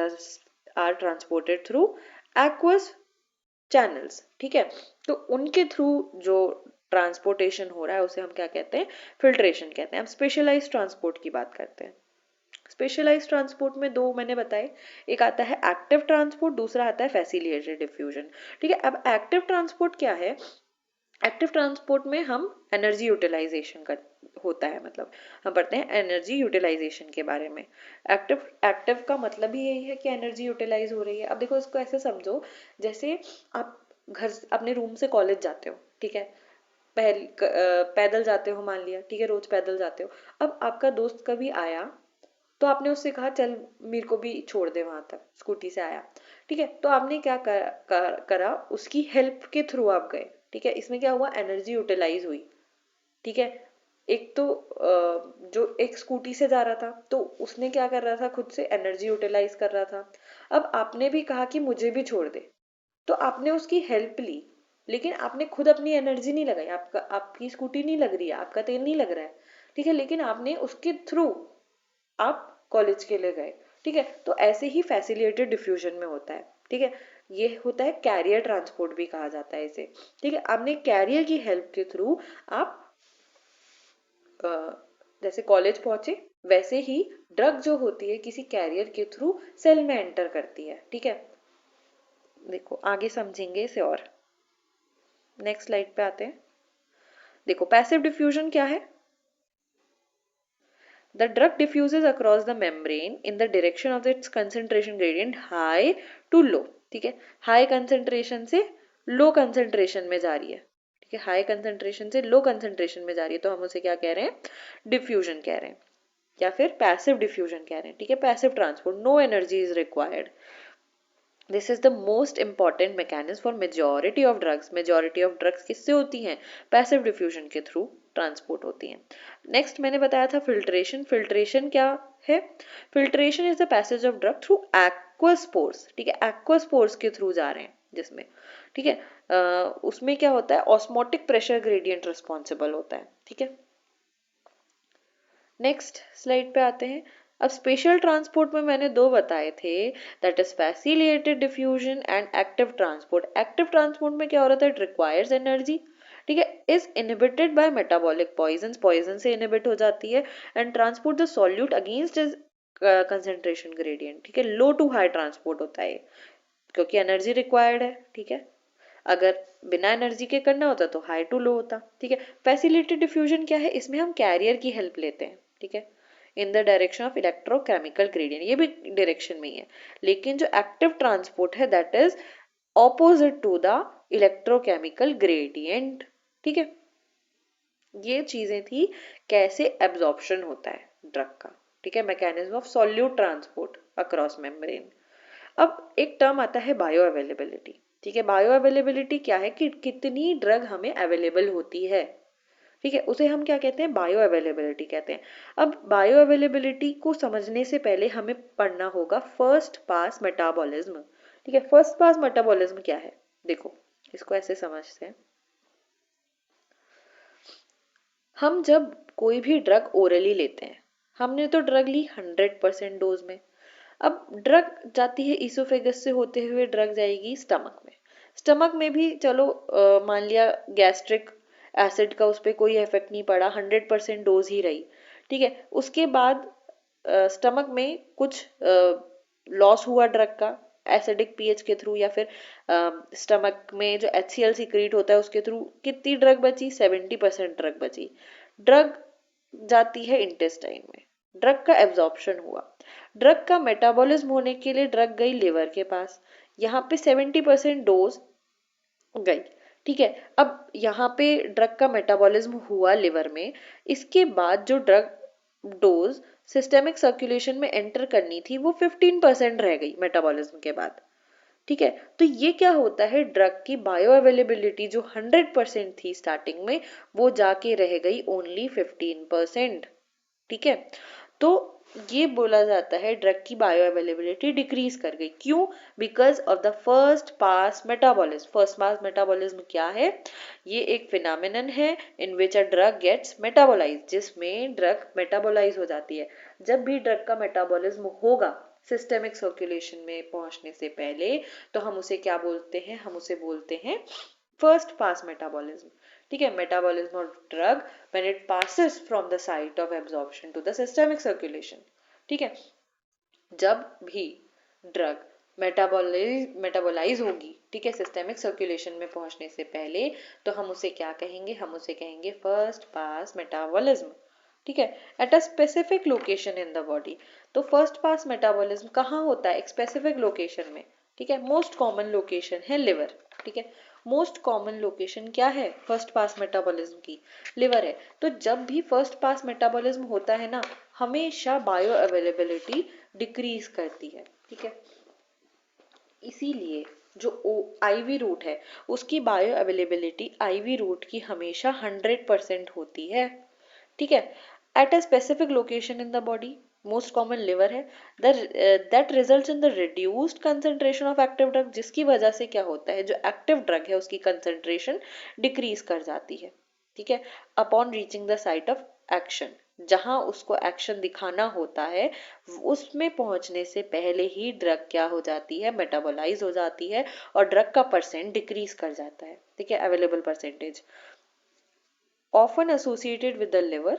S1: are transported through aqueous channels. ठीक है, तो उनके थ्रू जो ट्रांसपोर्टेशन हो रहा है उसे हम क्या कहते हैं, फिल्ट्रेशन कहते हैं। हम स्पेशलाइज्ड ट्रांसपोर्ट की बात करते हैं। स्पेशलाइज्ड ट्रांसपोर्ट में दो मैंने बताए, एक आता है एक्टिव ट्रांसपोर्ट, दूसरा आता है फैसिलिटेटेड डिफ्यूजन। ठीक है, अब एक्टिव ट्रांसपोर्ट क्या है? एक्टिव ट्रांसपोर्ट में हम एनर्जी यूटिलाइजेशन का होता है, मतलब हम पढ़ते हैं एनर्जी यूटिलाइजेशन के बारे में। एक्टिव एक्टिव का मतलब ही यही है कि एनर्जी यूटिलाइज हो रही है। अब देखो इसको ऐसे समझो, जैसे आप घर अपने रूम से कॉलेज जाते हो, ठीक है, पैदल जाते हो मान लिया, ठीक है, रोज पैदल जाते हो। अब आपका दोस्त कभी आया तो आपने उससे कहा चल मेरे को भी छोड़ दे वहां तक, स्कूटी से आया, ठीक है, तो आपने क्या करा, उसकी हेल्प के थ्रू आप गए। ठीक है, इसमें क्या हुआ, एनर्जी यूटिलाइज हुई। ठीक है, एक तो जो एक स्कूटी से जा रहा था तो उसने क्या कर रहा था, खुद से एनर्जी यूटिलाइज कर रहा था। अब आपने भी कहा कि मुझे भी छोड़ दे, तो आपने उसकी हेल्प ली, लेकिन आपने खुद अपनी एनर्जी नहीं लगाई, आपकी स्कूटी नहीं लग रही है, आपका तेल नहीं लग रहा है, ठीक है, लेकिन आपने उसके थ्रू आप कॉलेज के लिए गए। ठीक है, तो ऐसे ही फैसिलिटेटेड डिफ्यूजन में होता है। ठीक है, ये होता है कैरियर ट्रांसपोर्ट भी कहा जाता है इसे। ठीक है, आपने कैरियर की हेल्प के थ्रू आप जैसे कॉलेज पहुंचे, वैसे ही ड्रग जो होती है किसी कैरियर के थ्रू सेल में एंटर करती है। ठीक है, देखो आगे समझेंगे इसे और। नेक्स्ट स्लाइड पे आते हैं। देखो पैसिव डिफ्यूजन क्या है? The drug diffuses across the membrane in the direction of its concentration gradient high to low। ठीक है, हाई कंसेंट्रेशन से लो कंसेंट्रेशन में जा रही है। ठीक है, हाई कंसेंट्रेशन से लो कंसेंट्रेशन में जा रही है, तो हम उसे क्या कह रहे हैं, डिफ्यूजन कह रहे हैं, या फिर पैसिव डिफ्यूजन कह रहे हैं। ठीक है, passive transport, no energy is required. This is the most important mechanism for majority of drugs. Majority of drugs किससे होती हैं? पैसिव डिफ्यूजन के थ्रू ट्रांसपोर्ट होती हैं। नेक्स्ट मैंने बताया था फिल्ट्रेशन। फिल्ट्रेशन क्या है? Filtration is the passage of drug through aqueous pores. ठीक है, एक्वस पोर्स के थ्रू जा रहे हैं जिसमें, ठीक है, उसमें क्या होता है, ऑस्मोटिक प्रेशर ग्रेडियंट रिस्पॉन्सिबल होता है। ठीक है, नेक्स्ट स्लाइड पे आते हैं। अब स्पेशल ट्रांसपोर्ट में मैंने दो बताए थे, that is facilitated diffusion and active transport. Active transport में क्या हो रहा था, इट रिक्वायर्स एनर्जी, ठीक है, is inhibited by metabolic poison, poison से इनहिबिट हो जाती है, and transport the solute against is concentration gradient. ठीक है, लो टू हाई ट्रांसपोर्ट होता है क्योंकि एनर्जी रिक्वायर्ड है। ठीक है, अगर बिना एनर्जी के करना होता तो हाई टू लो होता। ठीक है, फैसिलिटेटेड डिफ्यूजन क्या है, इसमें हम कैरियर की हेल्प लेते हैं। ठीक है, in the direction of electrochemical gradient, ये भी डायरेक्शन में ही है, लेकिन जो एक्टिव ट्रांसपोर्ट है that is opposite to the electrochemical gradient. ठीक है, ये चीजें थी कैसे एब्जॉर्प्शन होता है ड्रग का। ठीक है, mechanism of solute transport across membrane. अब एक टर्म आता है बायो अवेलेबिलिटी। ठीक है, बायो अवेलेबिलिटी क्या है कि कितनी ड्रग हमें अवेलेबल होती है। ठीक है, उसे हम क्या कहते हैं, बायो अवेलेबिलिटी कहते हैं। अब बायो अवेलेबिलिटी को समझने से पहले हमें पढ़ना होगा फर्स्ट पास मेटाबॉलिज्म। ठीक है, फर्स्ट पास मेटाबॉलिज्म क्या है, देखो इसको ऐसे समझते हैं। हम जब कोई भी ड्रग ओरली लेते हैं, हमने तो ड्रग ली 100% डोज में। अब ड्रग जाती है ईसोफेगस से होते हुए ड्रग जाएगी स्टमक में। स्टमक में भी चलो मान लिया गैस्ट्रिक एसिड का उस पर कोई इफेक्ट नहीं पड़ा, 100% डोज ही रही। ठीक है, उसके बाद स्टमक में कुछ लॉस हुआ ड्रग का एसिडिक पीएच के थ्रू, या फिर स्टमक में जो HCl सीक्रेट होता है उसके थ्रू कितनी ड्रग बची, 70% ड्रग बची। ड्रग जाती है इंटेस्टाइन में, ड्रग का एब्जॉर्प्शन हुआ, ड्रग का मेटाबॉलिज्म होने के लिए ड्रग गई लिवर के पास, यहाँ पे 70% डोज गई। ठीक है, अब यहाँ पे ड्रग का मेटाबॉलिज्म हुआ लिवर में, इसके बाद जो ड्रग डोज सिस्टेमिक सर्कुलेशन में एंटर करनी थी वो 15% रह गई मेटाबॉलिज्म के बाद। ठीक है, तो ये क्या होता है, ड्रग की बायो अवेलेबिलिटी जो 100% थी स्टार्टिंग में, वो जाके रह गई ओनली 15%। ठीक है, तो ये बोला जाता है ड्रग की बायो अवेलेबिलिटी डिक्रीज कर गई। क्यों? Because of the first pass metabolism. First pass metabolism क्या है, ये एक फिनोमिनन है इन विच अ ड्रग गेट्स मेटाबोलाइज, जिसमें ड्रग मेटाबोलाइज हो जाती है। जब भी ड्रग का मेटाबॉलिज्म होगा सिस्टेमिक सर्कुलेशन में पहुंचने से पहले, तो हम उसे क्या बोलते हैं, हम उसे बोलते हैं फर्स्ट पास मेटाबॉलिज्म। ठीक है, metabolism of drug when it passes from the site of absorption to the systemic circulation। ठीक है। जब भी ड्रग मेटाबोलाइज होगी, ठीक है, सिस्टेमिक सर्कुलेशन में पहुंचने से पहले, तो हम उसे क्या कहेंगे, हम उसे कहेंगे फर्स्ट पास मेटाबॉलिज्म, ठीक है, at a specific location in the body. तो फर्स्ट पास मेटाबॉलिज्म कहाँ होता है, एक स्पेसिफिक लोकेशन में, ठीक है। मोस्ट कॉमन लोकेशन है लिवर, ठीक है। मोस्ट कॉमन लोकेशन क्या है फर्स्ट पास मेटाबॉलिज्म की, लिवर है। तो जब भी फर्स्ट पास मेटाबॉलिज्म होता है ना, हमेशा बायो अवेलेबिलिटी डिक्रीज करती है, ठीक है। इसीलिए जो आईवी रूट है उसकी बायो अवेलेबिलिटी आईवी रूट की हमेशा 100% होती है, ठीक है, at a specific location in the body. Most common liver है, that results in the reduced concentration of active drug, जिसकी वजह से क्या होता है, जो एक्टिव ड्रग है उसकी कंसंट्रेशन डिक्रीज कर जाती है, ठीक है, upon reaching the site of action. जहां उसको एक्शन दिखाना होता है उसमें पहुंचने से पहले ही ड्रग क्या हो जाती है, मेटाबोलाइज हो जाती है और ड्रग का परसेंट डिक्रीज कर जाता है, ठीक है, available percentage. often associated with the liver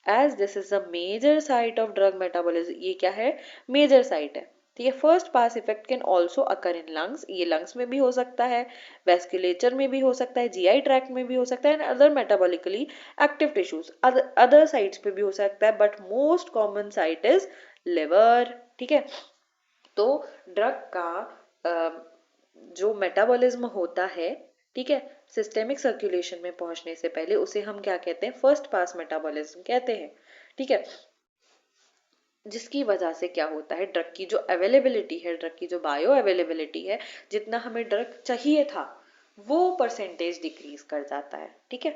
S1: as this is a major site of drug metabolism। ये क्या है, मेजर साइट है, ठीक है। First pass effect can also occur in lungs, ये लंग्स में भी हो सकता है, वेस्कुलेचर में भी हो सकता है, जीआई ट्रैक्ट में भी हो सकता है, and other metabolically active tissues, other sites पे भी हो सकता है, but most common site is liver, ठीक है। तो ड्रग का जो मेटाबॉलिज्म होता है, ठीक है, सिस्टेमिक सर्कुलेशन में पहुंचने से पहले उसे हम क्या कहते हैं, फर्स्ट पास मेटाबॉलिज्म कहते हैं, ठीक है। जिसकी वजह से क्या होता है, ड्रग की जो अवेलेबिलिटी है, ड्रग की जो बायो अवेलेबिलिटी है, जितना हमें ड्रग चाहिए था वो परसेंटेज डिक्रीज कर जाता है, ठीक है।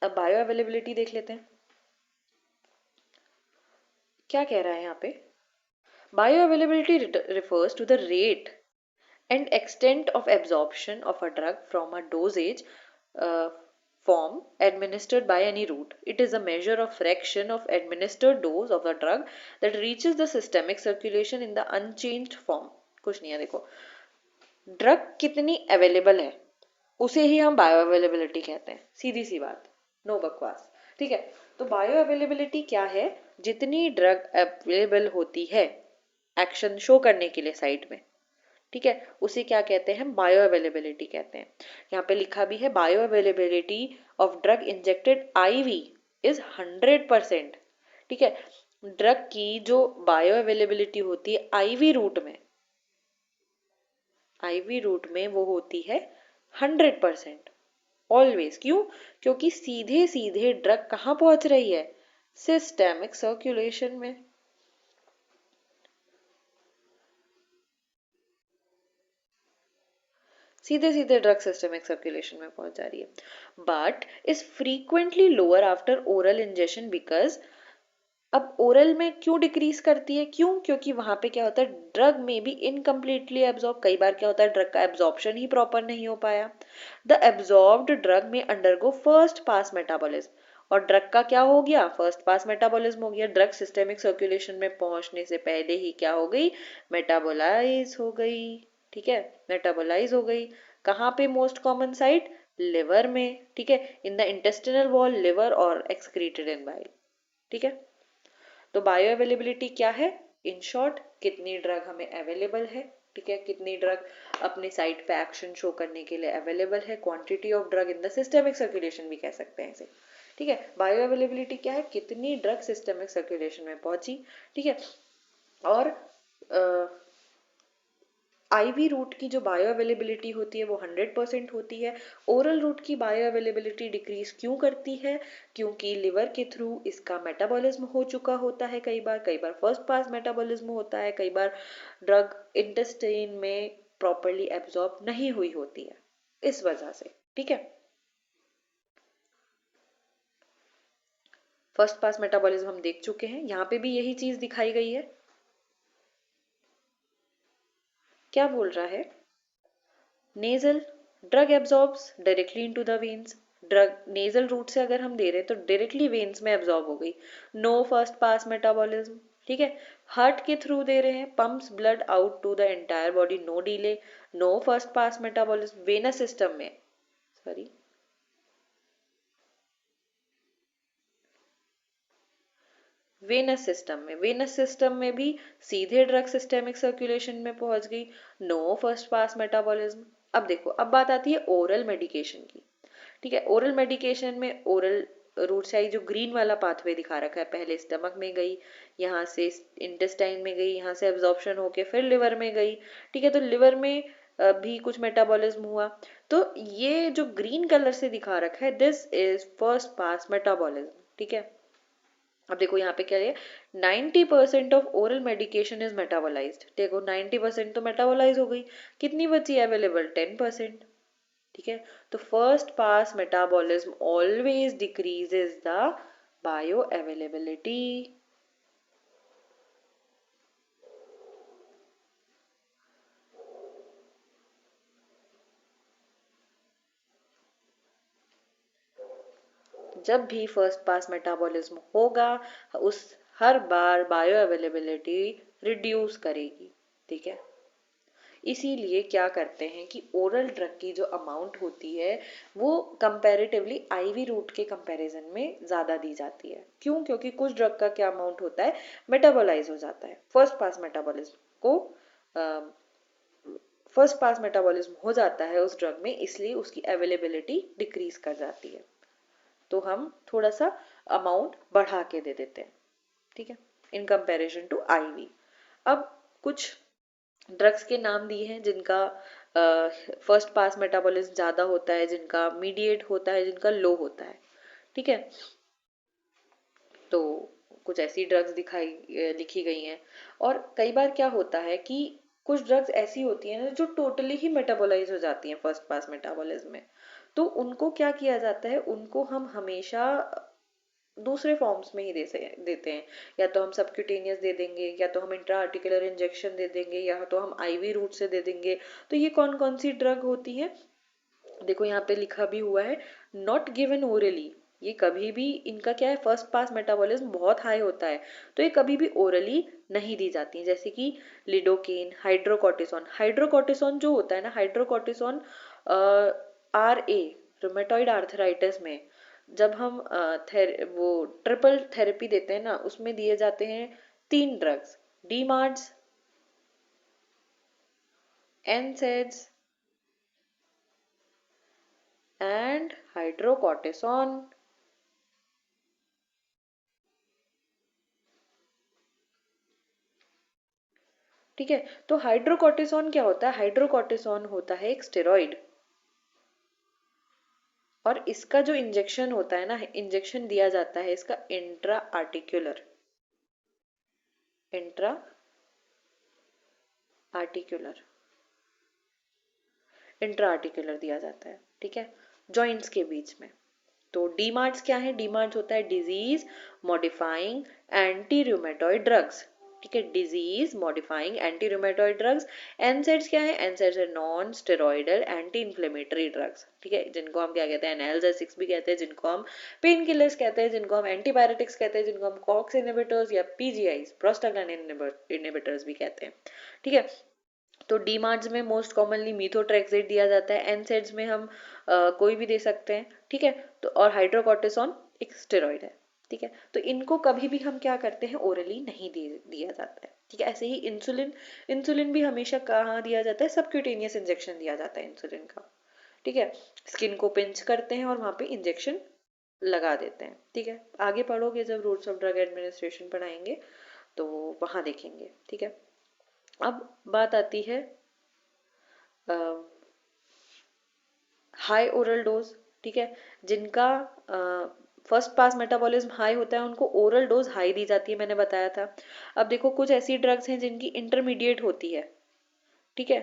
S1: अब बायो अवेलेबिलिटी देख लेते हैं, क्या कह रहा है यहाँ पे। Bio availability refers to the rate and extent of absorption of a drug from a dosage uh, form administered by any route. It is a measure of fraction of administered dose of the drug that reaches the systemic circulation in the unchanged form। कुछ नहीं है, देखो, drug कितनी available है उसे ही हम bio availability कहते हैं, सीधी सी बात, नो बकवास, ठीक है। तो बायो अवेलेबिलिटी क्या है, जितनी ड्रग अवेलेबल होती है एक्शन शो करने के लिए साइड में, ठीक है, उसे क्या कहते हैं, बायो अवेलेबिलिटी कहते हैं। यहाँ पे लिखा भी है bioavailability of drug injected IV is 100%, ठीक है। ड्रग की जो बायो अवेलेबिलिटी होती है आईवी रूट में, आईवी रूट में वो होती है 100% ऑलवेज। क्यों, क्योंकि सीधे सीधे ड्रग कहाँ पहुंच रही है, सिस्टेमिक सर्कुलेशन में, सीधे सीधे ड्रग सिस्टेमिक सर्कुलेशन में पहुंच जा रही है, but is frequently lower after oral injection because. अब ओरल में क्यों डिक्रीज करती है, क्यों, क्योंकि वहां पे क्या होता है, ड्रग में भी इनकम्प्लीटली एब्जॉर्ब, कई बार क्या होता है ड्रग का एब्जॉर्प्शन ही प्रॉपर नहीं हो पाया। द एब्जॉर्ब्ड ड्रग में अंडरगो फर्स्ट पास मेटाबॉलिज्म, और ड्रग का क्या हो गया, फर्स्ट पास मेटाबॉलिज्म हो गया, ड्रग सिस्टेमिक सर्कुलेशन में पहुंचने से पहले ही क्या हो गई, मेटाबोलाइज हो गई, ठीक है, मेटाबोलाइज हो गई। कहाँ पे मोस्ट कॉमन साइट, लिवर में, ठीक है, in the intestinal wall, liver और एक्सक्रीटेड इन बाइल, ठीक है। तो बायो अवेलेबिलिटी क्या है, इन शॉर्ट कितनी ड्रग हमें अवेलेबल है, ठीक है, कितनी ड्रग अपने साइट पे एक्शन शो करने के लिए अवेलेबल है, quantity of drug in the systemic circulation भी कह सकते हैं इसे, ठीक है। बायो अवेलेबिलिटी क्या है, कितनी ड्रग सिस्टेमिक सर्कुलेशन में पहुंची, ठीक है। और आईवी रूट की जो बायो अवेलेबिलिटी होती है वो 100% होती है। ओरल रूट की बायो अवेलेबिलिटी डिक्रीज क्यों करती है, क्योंकि लिवर के थ्रू इसका मेटाबॉलिज्म हो चुका होता है, कई बार फर्स्ट पास मेटाबॉलिज्म होता है, कई बार ड्रग इंटेस्टाइन में प्रॉपरली एब्जॉर्ब नहीं हुई होती है, इस वजह से, ठीक है। फर्स्ट पास मेटाबॉलिज्म हम देख चुके हैं, यहाँ पे भी यही चीज दिखाई गई है। क्या बोल रहा है, nasal drug absorbs directly into the veins, drug nasal route से अगर हम दे रहे हैं तो डायरेक्टली वेन्स में एब्जॉर्ब हो गई, नो फर्स्ट पास मेटाबॉलिज्म, ठीक है। हार्ट के थ्रू दे रहे हैं, pumps blood out to the entire body, no delay, no first pass metabolism. Venous system में, सॉरी, वेनस सिस्टम में भी सीधे ड्रग सिस्टेमिक सर्कुलेशन में पहुंच गई, नो फर्स्ट पास मेटाबॉलिज्म। अब देखो, अब बात आती है ओरल मेडिकेशन की। ठीक है, ओरल मेडिकेशन में ओरल रूट से आई, जो ग्रीन वाला पाथवे दिखा रखा है, पहले स्टमक में गई, यहाँ से इंटेस्टाइन में गई, यहाँ से एब्जॉर्प्शन होके फिर लिवर में गई। ठीक है, तो लिवर में भी कुछ मेटाबॉलिज्म हुआ। तो ये जो ग्रीन कलर से दिखा रखा है, this is first pass metabolism. ठीक है, अब देखो यहाँ पे क्या है, 90% of oral medication is metabolised. देखो 90% तो मेटाबोलाइज हो गई, कितनी बची अवेलेबल, 10%। ठीक है, तो first pass metabolism always decreases the bio availability. जब भी फर्स्ट पास मेटाबॉलिज्म होगा, उस हर बार बायो अवेलेबिलिटी रिड्यूस करेगी। ठीक है, इसीलिए क्या करते हैं कि ओरल ड्रग की जो अमाउंट होती है वो कंपैरेटिवली आईवी रूट के कंपैरिजन में ज़्यादा दी जाती है। क्यों? क्योंकि कुछ ड्रग का क्या अमाउंट होता है, मेटाबोलाइज हो जाता है, फर्स्ट पास मेटाबॉलिज्म को फर्स्ट पास मेटाबॉलिज्म हो जाता है उस ड्रग में, इसलिए उसकी अवेलेबिलिटी डिक्रीज कर जाती है, तो हम थोड़ा सा अमाउंट बढ़ा के दे देते हैं। ठीक है, इन कंपैरिजन टू आईवी। अब कुछ ड्रग्स के नाम दिए हैं जिनका फर्स्ट पास मेटाबॉलिज्म ज्यादा होता है, जिनका मीडिएट होता है, जिनका लो होता है। ठीक है, तो कुछ ऐसी ड्रग्स लिखी गई हैं। और कई बार क्या होता है कि कुछ ड्रग्स ऐसी होती हैं ना जो टोटली ही मेटाबोलाइज हो जाती हैं फर्स्ट पास मेटाबॉलिज्म में, तो उनको क्या किया जाता है, उनको हम हमेशा दूसरे फॉर्म्स में ही देते हैं। या तो हम सबक्यूटेनियस दे देंगे, या तो हम इंट्रा आर्टिकुलर इंजेक्शन दे देंगे, या तो हम आईवी रूट से दे देंगे। तो ये कौन कौन सी ड्रग होती है, देखो यहाँ पे लिखा भी हुआ है, नॉट गिवन ओरली। ये कभी भी, इनका क्या है, फर्स्ट पास मेटाबॉलिज्म बहुत हाई होता है, तो ये कभी भी ओरली नहीं दी जाती है। जैसे कि लिडोकेन, हाइड्रोकॉर्टिसोन। हाइड्रोकॉर्टिसोन जो होता है ना, hydrocortisone R A rheumatoid arthritis में जब हम वो ट्रिपल थेरेपी देते हैं ना, उसमें दिए जाते हैं 3 ड्रग्स, डीमार्ट्स, एनसेड्स एंड हाइड्रोकॉर्टिसोन। ठीक है, तो हाइड्रोकॉर्टिसोन क्या होता है, हाइड्रोकॉर्टिसोन होता है एक स्टेरॉइड, और इसका जो इंजेक्शन होता है ना, इंजेक्शन दिया जाता है इसका इंट्रा आर्टिकुलर इंट्रा आर्टिकुलर दिया जाता है। ठीक है, जॉइंट्स के बीच में। तो डीमार्ट्स क्या है, डीमार्ट्स होता है disease modifying anti rheumatoid drugs. ठीक है, disease modifying anti rheumatoid drugs. NSAIDs क्या है, एनसेड्स है non steroidal anti inflammatory drugs. ठीक है, जिनको हम क्या कहते हैं, एनाल्जेसिक्स भी कहते हैं, जिनको हम पेन किलर्स कहते हैं, जिनको हम एंटीबायोटिक्स कहते हैं, जिनको हम कॉक्स इनहिबिटर्स या पीजीआईज प्रोस्टाग्लैंडिन इनहिबिटर्स भी कहते हैं। ठीक है, तो डीमार्ट्स में मोस्ट कॉमनली मीथोट्रेक्सेट दिया जाता है, एनसेड्स में हम कोई भी दे सकते हैं। ठीक है, तो और हाइड्रोकॉर्टिसोन एक स्टेरॉइड है। ठीक है, तो इनको कभी भी हम क्या करते हैं, ओरली नहीं दिया जाता है। ठीक है, ऐसे ही इंसुलिन, इंसुलिन भी हमेशा कहाँ दिया जाता है, सबक्यूटेनियस इंजेक्शन दिया जाता है इंसुलिन का। ठीक है, स्किन को पिंच करते हैं और वहां पे इंजेक्शन लगा देते हैं। ठीक है, आगे पढ़ोगे जब रूट्स ऑफ ड्रग एडमिनिस्ट्रेशन पढ़ाएंगे तो वहां देखेंगे। ठीक है, अब बात आती है हाई ओरल डोज। ठीक है, जिनका फर्स्ट पास मेटाबॉलिज्म हाई होता है उनको ओरल डोज हाई दी जाती है, मैंने बताया था। अब देखो कुछ ऐसी ड्रग्स हैं जिनकी इंटरमीडिएट होती है। ठीक है,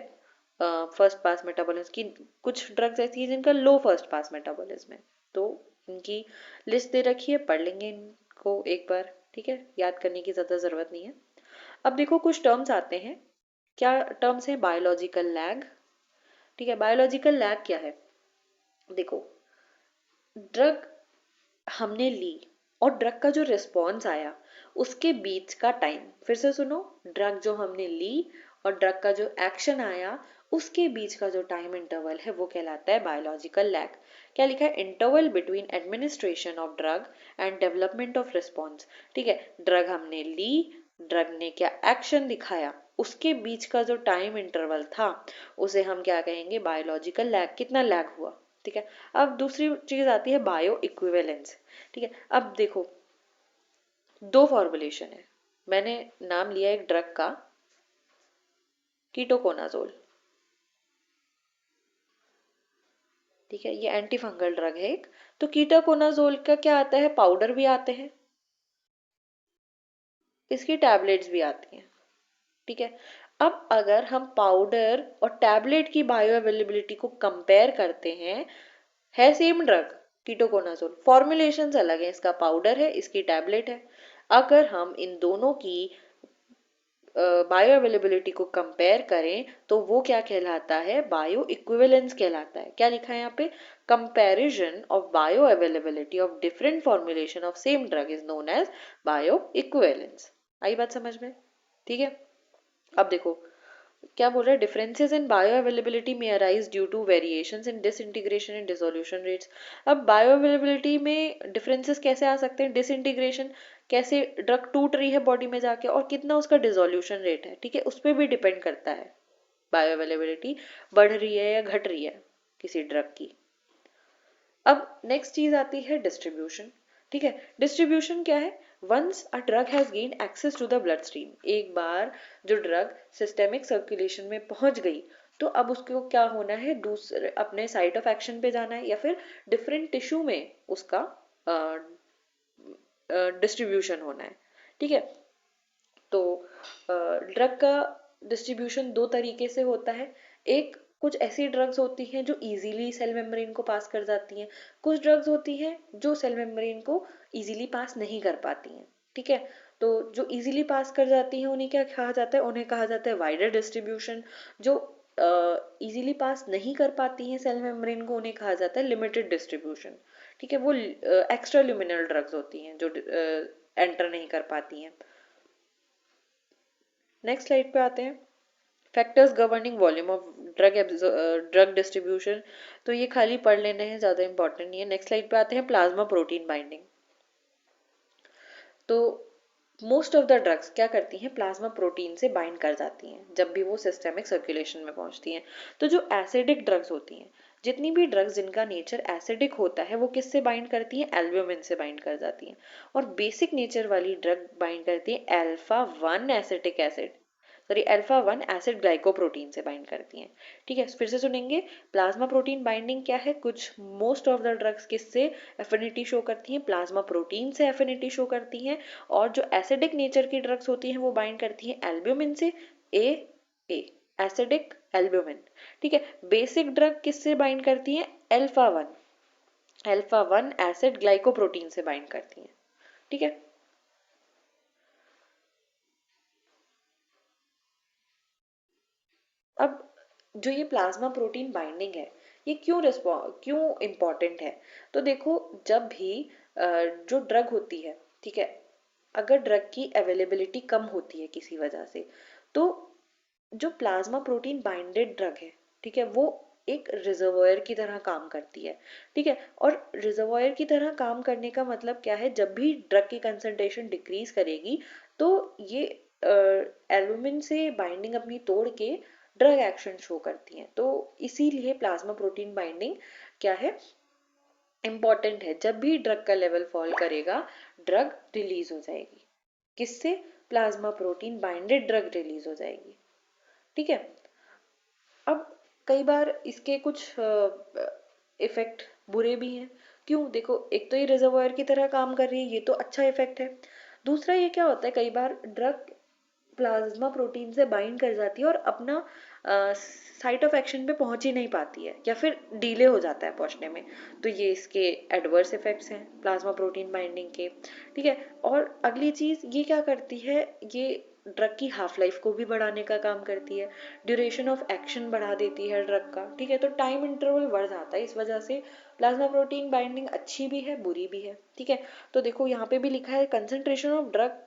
S1: फर्स्ट पास मेटाबॉलिज्म की, कुछ ड्रग्स ऐसी हैं जिनका लो फर्स्ट पास मेटाबॉलिज्म है, तो इनकी लिस्ट दे रखी है, पढ़ लेंगे इनको एक बार। ठीक है, याद करने की ज़्यादा ज़रूरत नहीं है। अब देखो कुछ टर्म्स आते हैं, क्या टर्म्स है, बायोलॉजिकल लैग। ठीक है, बायोलॉजिकल लैग क्या है, देखो ड्रग हमने ली और ड्रग का जो रिस्पॉन्स आया उसके बीच का टाइम, फिर से सुनो, ड्रग जो हमने ली और ड्रग का जो एक्शन आया उसके बीच का जो टाइम इंटरवल है वो कहलाता है बायोलॉजिकल लैग। क्या लिखा है, interval between administration of drug and development of response. ठीक है, ड्रग हमने ली, ड्रग ने क्या एक्शन दिखाया, उसके बीच का जो टाइम इंटरवल था उसे हम क्या कहेंगे, बायोलॉजिकल लैग, कितना लैग हुआ। ठीक है, अब दूसरी चीज आती है बायो इक्विवेलेंस। ठीक है, अब देखो दो फॉर्मुलेशन है, मैंने नाम लिया एक ड्रग का कीटोकोनाजोल। ठीक है, ये एंटी फंगल ड्रग है एक। तो कीटोकोनाजोल का क्या आता है, पाउडर भी आते हैं, इसकी टैबलेट्स भी आती हैं। ठीक है, अब अगर हम पाउडर और टैबलेट की बायो अवेलेबिलिटी को कंपेयर करते हैं, है सेम ड्रग कीटोकोनाजोल, फॉर्मुलेशंस अलग है, इसका पाउडर है, इसकी टैबलेट है। अगर हम इन दोनों की बायो अवेलेबिलिटी को कंपेयर करें तो वो क्या कहलाता है, बायो इक्विवेलेंस कहलाता है। क्या लिखा है यहाँ पे, comparison of bioavailability of different formulation of same drug is known as bioequivalence. आई बात समझ में? ठीक है, अब देखो क्या बोल रहा है, डिफरेंसेस इन बायो अवेलेबिलिटी में arise due to variations in disintegration and dissolution rates. अब बायो अवेलेबिलिटी में डिफरेंसेस कैसे आ सकते हैं, डिसइंटीग्रेशन, कैसे ड्रग टूट रही है बॉडी में जाके, और कितना उसका डिसोल्यूशन रेट है। ठीक है, उस पर भी डिपेंड करता है बायो अवेलेबिलिटी बढ़ रही है या घट रही है किसी ड्रग की। अब नेक्स्ट चीज आती है डिस्ट्रीब्यूशन। ठीक है, डिस्ट्रीब्यूशन क्या है, once a drug has gain access to the blood stream, एक बार जो ड्रग सिस्टेमिक सर्कुलेशन में पहुंच गई तो अब उसको क्या होना है, दूसरे अपने साइट ऑफ एक्शन पे जाना है या फिर डिफरेंट टिश्यू में उसका डिस्ट्रीब्यूशन होना है। ठीक है, तो ड्रग का डिस्ट्रीब्यूशन दो तरीके से होता है। एक, कुछ ऐसी ड्रग्स होती हैं जो इजीली सेल मेम्ब्रेन को पास कर जाती हैं, कुछ ड्रग्स होती हैं जो सेल मेम्ब्रेन को इजीली पास नहीं कर पाती हैं। ठीक है, तो जो इजीली पास कर जाती हैं उन्हें क्या कहा जाता है, उन्हें कहा जाता है वाइडर डिस्ट्रीब्यूशन। जो इजीली पास नहीं कर पाती हैं सेल मेम्ब्रेन को उन्हें कहा जाता है लिमिटेड डिस्ट्रीब्यूशन। ठीक है, वो एक्स्ट्रा ल्यूमिनल ड्रग्स होती हैं जो एंटर नहीं कर पाती हैं। नेक्स्ट स्लाइड पे आते हैं, factors governing volume of drug distribution. तो ये खाली पढ़ लेने हैं, ज़्यादा इंपॉर्टेंट नहीं है। नेक्स्ट स्लाइड पे आते हैं प्लाज्मा प्रोटीन बाइंडिंग। तो मोस्ट ऑफ द ड्रग्स क्या करती हैं, प्लाज्मा प्रोटीन से बाइंड कर जाती हैं जब भी वो सिस्टेमिक सर्कुलेशन में पहुंचती हैं। तो जो एसिडिक ड्रग्स होती हैं, जितनी भी ड्रग्स जिनका नेचर एसिडिक होता है वो किससे बाइंड करती हैं, एल्ब्यूमिन से बाइंड कर जाती हैं। और बेसिक नेचर वाली ड्रग बाइंड करती है alpha 1 acetic acid, sorry alpha 1 acid glycoprotein से बाइंड करती हैं। ठीक है, फिर से सुनेंगे, प्लाज्मा प्रोटीन बाइंडिंग क्या है, कुछ मोस्ट ऑफ द ड्रग्स किससे एफिनिटी शो करती हैं, प्लाज्मा प्रोटीन से एफिनिटी शो करती हैं। और जो एसिडिक नेचर की ड्रग्स होती हैं वो बाइंड करती हैं एल्ब्यूमिन से, ए एसिडिक एल्ब्यूमिन। ठीक है, बेसिक ड्रग किससे बाइंड करती हैं, अल्फा 1 एसिड ग्लाइकोप्रोटीन से बाइंड करती हैं। ठीक है, अब जो ये प्लाज्मा प्रोटीन बाइंडिंग है ये क्यों इम्पोर्टेंट है, तो देखो जब भी जो ड्रग होती है, ठीक है, अगर ड्रग की अवेलेबिलिटी कम होती है किसी वजह से, तो जो प्लाज्मा प्रोटीन बाइंडेड ड्रग है, ठीक है, वो एक रिजर्वोयर की तरह काम करती है। ठीक है, और रिजर्वोयर की तरह काम करने का मतलब क्या है, जब भी ड्रग की कंसंट्रेशन डिक्रीज करेगी तो ये एल्बुमिन से बाइंडिंग अपनी तोड़ के ड्रग एक्शन शो करती हैं। तो इसीलिए प्लाज्मा प्रोटीन बाइंडिंग क्या है, इम्पॉर्टेंट है। जब भी ड्रग का लेवल फॉल करेगा ड्रग रिलीज हो जाएगी, किससे, plasma protein binded drug release हो जाएगी। ठीक है, अब कई बार इसके कुछ इफेक्ट बुरे भी हैं। क्यों, देखो एक तो ये रिजर्वायर की तरह काम कर रही है, ये तो अच्छा इफेक्ट है। दूसरा ये क्या होता है, कई बार ड्रग प्लाज्मा प्रोटीन से बाइंड कर जाती है और अपना साइट ऑफ एक्शन पे पहुंच ही नहीं पाती है या फिर डिले हो जाता है पहुंचने में। तो ये इसके एडवर्स इफेक्ट्स हैं प्लाज्मा प्रोटीन बाइंडिंग के। ठीक है, और अगली चीज ये क्या करती है, ये ड्रग की हाफ लाइफ को भी बढ़ाने का काम करती है, ड्यूरेशन ऑफ एक्शन बढ़ा देती है ड्रग का। ठीक है, तो टाइम इंटरवल बढ़ जाता है, इस वजह से प्लाज्मा प्रोटीन बाइंडिंग अच्छी भी है बुरी भी है। ठीक है, तो देखो यहाँ पे भी लिखा है concentration of drug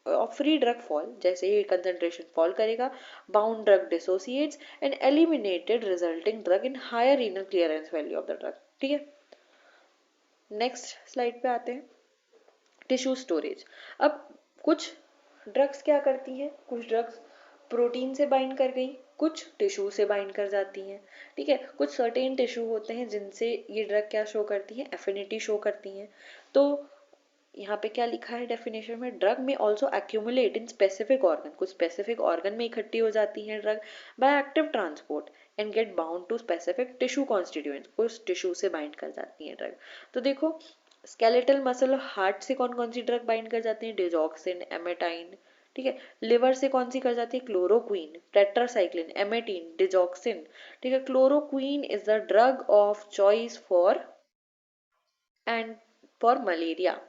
S1: of free drug fall, जैसे ही कंसंट्रेशन फॉल करेगा bound drug dissociates and eliminated resulting drug in higher renal clearance value of the drug. ठीक है, नेक्स्ट स्लाइड पे आते हैं, टिश्यू स्टोरेज। अब कुछ ड्रग्स क्या करती हैं, कुछ ड्रग्स प्रोटीन से बाइंड कर गई, कुछ टिश्यू से बाइंड कर जाती हैं। ठीक है, कुछ सर्टेन टिश्यू होते हैं जिनसे ये ड्रग क्या शो करती हैं, एफिनिटी शो करती हैं। तो यहाँ पे क्या लिखा है डेफिनेशन में, ड्रग में also accumulate in specific organ, कुछ स्पेसिफिक ऑर्गन में इकट्ठी हो जाती है drug by active transport and get bound to specific tissue constituent, कुछ टिश्यू से बाइंड कर जाती है ड्रग। तो देखो स्केलेटल मसल और हार्ट से कौन कौन सी ड्रग बाइंड कर जाती है, डिजॉक्सिन, एमेटाइन। ठीक है, लिवर से कौन सी कर जाती है, क्लोरोक्वीन, टेट्रासाइक्लिन, एमेटीन, डिजॉक्सिन। ठीक है, chloroquine is the drug of choice for and for malaria.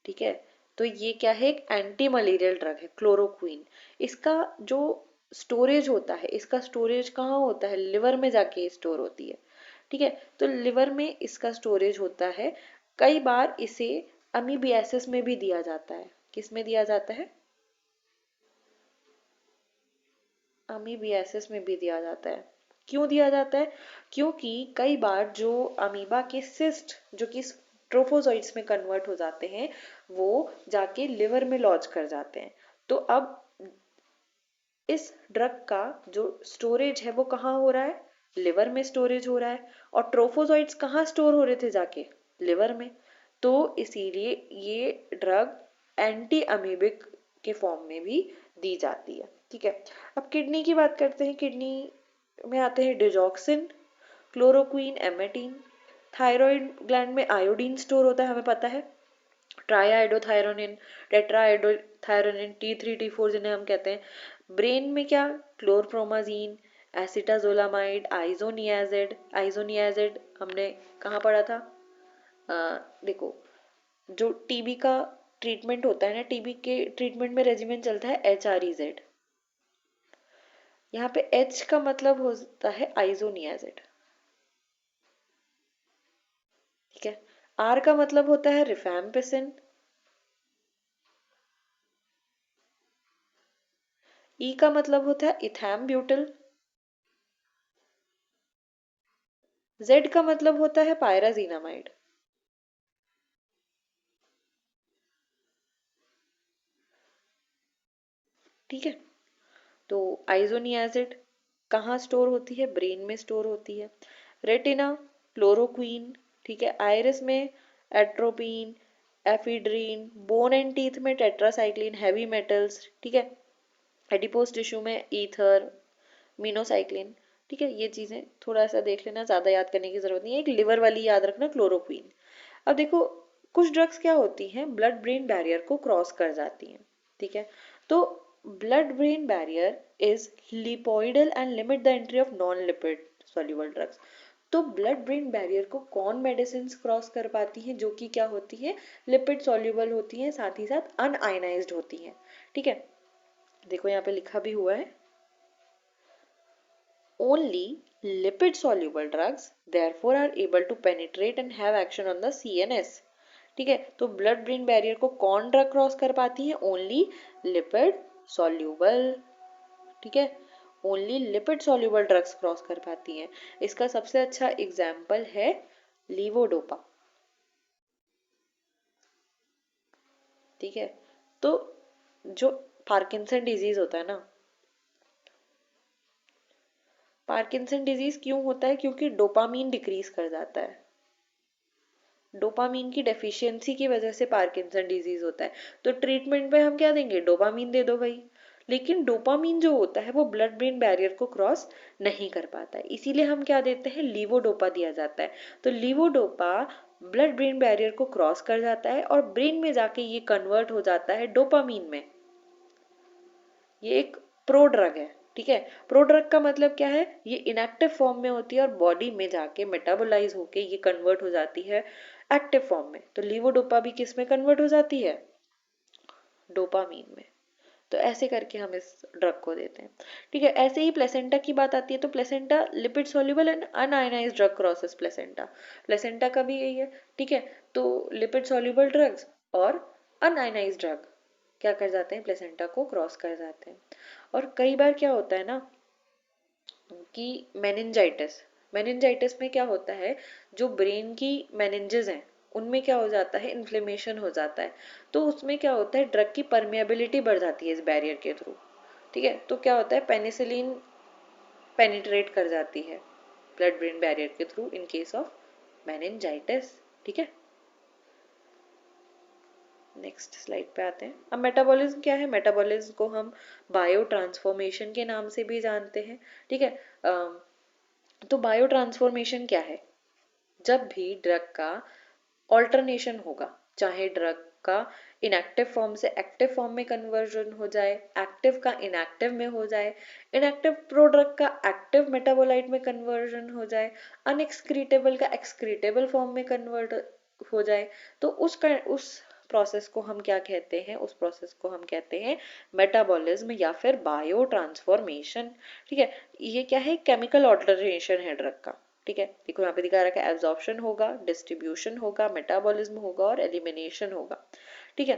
S1: ठीक है, तो ये क्या है, एक एंटी मलेरियल ड्रग है क्लोरोक्वीन। इसका जो स्टोरेज होता है, इसका स्टोरेज कहाँ होता है, लिवर में जाके स्टोर होती है। ठीक है, तो लिवर में इसका स्टोरेज होता है। कई बार इसे अमीबियासिस में भी दिया जाता है, किस में दिया जाता है, अमीबियासिस में भी दिया जाता है। क्यों दिया जाता है, क्योंकि कई बार जो अमीबा के सिस्ट जो कि ट्रोफोजोइट्स में कन्वर्ट हो जाते हैं, वो जाके लिवर में लॉन्च कर जाते हैं। तो अब इस ड्रग का जो स्टोरेज है वो कहाँ हो रहा है, लिवर में स्टोरेज हो रहा है। और ट्रोफोजोइट्स कहाँ स्टोर हो रहे थे जाके, लिवर में। तो इसीलिए ये ड्रग एंटी अमीबिक के फॉर्म में भी दी जाती है। ठीक है, अब किडनी की बात करते हैं, किडनी में आते हैं डिजॉक्सिन, क्लोरोक्वीन, एमेटीन। थायराइड ग्लैंड में आयोडीन स्टोर होता है, हमें पता है, ट्राईआइडोथायरोनिन, टेट्राआइडोथायरोनिन, T3 T4 जिन्हें हम कहते हैं। ब्रेन में क्या, क्लोरप्रोमाजीन, एसिटाजोलामाइड, आइजोनियाजिड हमने कहाँ पढ़ा था, देखो जो टीबी का ट्रीटमेंट होता है ना, टीबी के ट्रीटमेंट में रेजिमेंट चलता है HREZ। यहाँ पे H का मतलब होता है आइजोनियाजिड। ठीक है, R का मतलब होता है रिफैम्पिसिन, E का मतलब होता है इथैम्ब्यूटिल, Z का मतलब होता है पायराजीनामाइड। ठीक है, तो आइजोनियाजिड कहाँ स्टोर होती है, ब्रेन में स्टोर होती है। Retina, chloroquine. ठीक है, आयरिस में atropine, ephedrine, bone and teeth में टेट्रासाइक्लिन, हैवी मेटल्स। ठीक है, एडिपोज टिश्यू में ईथर, मिनोसाइक्लिन। ठीक है, ये चीजें थोड़ा सा देख लेना, ज्यादा याद करने की जरूरत नहीं है। एक लिवर वाली याद रखना, क्लोरोक्वीन। अब देखो कुछ ड्रग्स क्या होती हैं, ब्लड ब्रेन बैरियर को क्रॉस कर जाती हैं। ठीक है, तो blood brain barrier is lipoidal and limit the entry of non lipid soluble drugs. तो ब्लड ब्रेन बैरियर को कौन मेडिसिन क्रॉस कर पाती हैं, जो कि क्या होती है, लिपिड सॉल्युबल होती हैं, साथ ही साथ अनआयनाइज्ड होती हैं। ठीक है, देखो यहाँ पे लिखा भी हुआ है, only lipid soluble drugs therefore are able to penetrate and have action on the CNS। ठीक है, तो ब्लड ब्रेन बैरियर को कौन ड्रग क्रॉस कर पाती है, ओनली लिपिड सॉल्यूबल। ठीक है, only lipid soluble drugs cross कर पाती हैं। इसका सबसे अच्छा एग्जाम्पल है लीवोडोपा। ठीक है, तो जो पार्किंसन डिजीज होता है ना, पार्किंसन डिजीज क्यों होता है, क्योंकि डोपामीन डिक्रीज कर जाता है। डोपामीन की डेफिशिएंसी की वजह से पार्किंसन डिजीज होता है। तो ट्रीटमेंट में हम क्या देंगे, डोपामीन दे दो भाई। लेकिन डोपामीन जो होता है वो ब्लड ब्रेन बैरियर को क्रॉस नहीं कर पाता है, इसीलिए हम क्या देते हैं, लीवोडोपा दिया जाता है। तो लीवोडोपा ब्लड ब्रेन बैरियर को क्रॉस कर जाता है और ब्रेन में जाके ये कन्वर्ट हो जाता है डोपामीन में। ये एक प्रो ड्रग है। ठीक है, प्रो ड्रग का मतलब क्या है, ये इनएक्टिव फॉर्म में होती है और बॉडी में जाके मेटाबोलाइज होके ये कन्वर्ट हो जाती है एक्टिव फॉर्म में। तो लीवोडोपा भी किस में कन्वर्ट हो जाती है, डोपामीन में। तो ऐसे करके हम इस ड्रग को देते हैं। ठीक है, ऐसे ही प्लेसेंटा की बात आती है, तो placenta lipid soluble and un-ionised drug crosses placenta. Placenta का भी यही है। ठीक है, तो लिपिड सॉल्युबल ड्रग्स और अनआयनाइज्ड ड्रग क्या कर जाते हैं, प्लेसेंटा को क्रॉस कर जाते हैं। और कई बार क्या होता है ना कि मेनिंजाइटिस, मेनिंजाइटिस में क्या होता है, जो ब्रेन की मेनिंजेस हैं उनमें क्या हो जाता है, इन्फ्लेमेशन हो जाता है, तो उसमें क्या होता है, ड्रग की परमेबिलिटी बढ़ जाती है इस बैरियर के थ्रू। ठीक है, तो क्या होता है, पेनिसिलिन पेनिट्रेट कर जाती है ब्लड ब्रेन बैरियर के through in case of meningitis. ठीक है, नेक्स्ट स्लाइड पे आते हैं। अब मेटाबॉलिज्म क्या है, मेटाबॉलिज्म को हम बायो ट्रांसफॉर्मेशन के नाम से भी जानते हैं। ठीक है, तो बायो ट्रांसफॉर्मेशन क्या है, जब भी ड्रग का ऑल्टरनेशन होगा, चाहे ड्रग का इनएक्टिव फॉर्म से एक्टिव फॉर्म में कन्वर्जन हो जाए, एक्टिव का इनएक्टिव में हो जाए, इनएक्टिव प्रोड्रग का एक्टिव मेटाबोलाइट में कन्वर्जन हो जाए, अनएक्सक्रीटेबल का एक्सक्रीटेबल फॉर्म में कन्वर्ट हो जाए, तो उस प्रोसेस को हम क्या कहते हैं, उस प्रोसेस को हम कहते हैं मेटाबॉलिज्म या फिर बायो ट्रांसफॉर्मेशन। ठीक है, ये क्या है, केमिकल ऑल्टरेशन है ड्रग का। ठीक है, देखो यहाँ पे दिखा रखा है, एब्जॉर्प्शन होगा, डिस्ट्रीब्यूशन होगा, मेटाबॉलिज्म होगा और एलिमिनेशन होगा। ठीक है,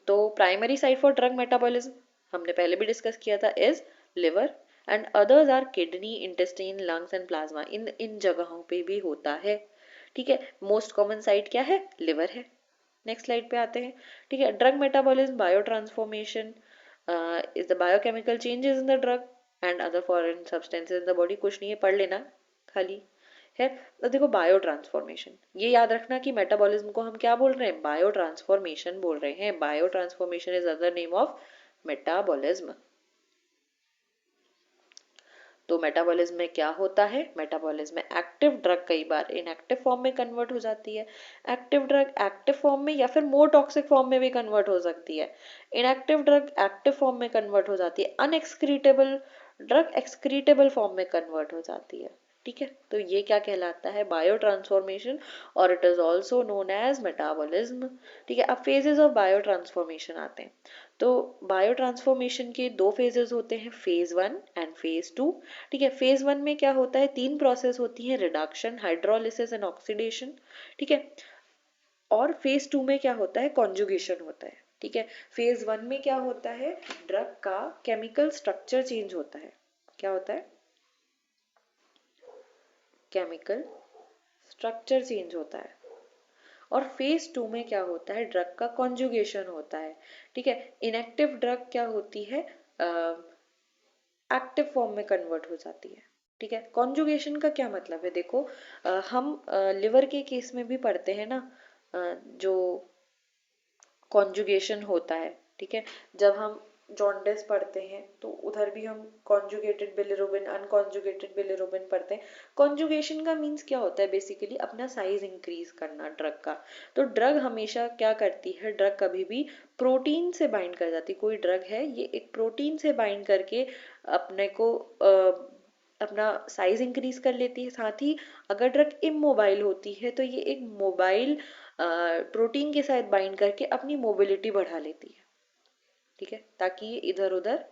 S1: तो primary site for drug metabolism हमने पहले भी डिस्कस किया था, is liver and others are kidney, intestine, lungs and plasma. इन जगहों पे भी होता है। ठीक है, मोस्ट कॉमन साइट क्या है, लिवर है। नेक्स्ट स्लाइड पे आते हैं। ठीक है, drug metabolism bio transformation is the biochemical changes in the drug and other foreign substances in the body. कुछ नहीं है, पढ़ लेना खाली है। तो देखो बायो ट्रांसफॉर्मेशन, ये याद रखना कि मेटाबॉलिज्म को हम क्या बोल रहे हैं, बायो ट्रांसफॉर्मेशन बोल रहे हैं। Bio transformation is other name of metabolism. तो मेटाबॉलिज्म में क्या होता है, मेटाबॉलिज्म में एक्टिव ड्रग कई बार इनएक्टिव फॉर्म में कन्वर्ट हो जाती है, एक्टिव ड्रग एक्टिव फॉर्म में या फिर मोर टॉक्सिक फॉर्म में भी कन्वर्ट हो सकती है, इनएक्टिव ड्रग एक्टिव फॉर्म में कन्वर्ट हो जाती है, अनएक्सक्रीटेबल ड्रग एक्सक्रीटेबल फॉर्म में कन्वर्ट हो जाती है। ठीक है, तो ये क्या कहलाता है, बायो ट्रांसफॉर्मेशन, और it is also known as metabolism. ठीक है, अब फेजेस ऑफ बायो ट्रांसफॉर्मेशन आते हैं। तो बायो ट्रांसफॉर्मेशन के दो फेजेस होते हैं, फेज 1 एंड फेज 2। ठीक है, फेज 1 में क्या होता है, तीन प्रोसेस होती है, रिडक्शन, हाइड्रोलिसिस एंड ऑक्सीडेशन। ठीक है, और फेज 2 में क्या होता है, कॉन्जुगेशन होता है। ठीक है, फेज 1 में क्या होता है, ड्रग का केमिकल स्ट्रक्चर चेंज होता है। क्या होता है, केमिकल स्ट्रक्चर चेंज होता है। और फेज 2 में क्या होता है, ड्रग का कॉन्जुगेशन होता है। ठीक है, इनएक्टिव ड्रग क्या होती है, एक्टिव फॉर्म में कन्वर्ट हो जाती है। ठीक है, कॉन्जुगेशन का क्या मतलब है, देखो हम लिवर के केस में भी पढ़ते हैं ना, जो कॉन्जुगेशन होता है। ठीक है, जब हम जॉन्डिस पढ़ते हैं तो उधर भी हम कॉन्जुगेटेड बिलिरुबिन, अनकॉन्जुगेटेड बिलिरुबिन पढ़ते हैं। कॉन्जुगेशन का मीन्स क्या होता है, बेसिकली अपना साइज इंक्रीज करना ड्रग का। तो ड्रग हमेशा क्या करती है, ड्रग कभी भी प्रोटीन से बाइंड कर जाती है। कोई ड्रग है, ये एक प्रोटीन से बाइंड करके अपने को अपना साइज इंक्रीज कर लेती है। साथ ही अगर ड्रग इमोबाइल होती है तो ये एक मोबाइल प्रोटीन के साथ बाइंड करके अपनी मोबिलिटी बढ़ा लेती है। ठीक है, ताकि ये इधर उधर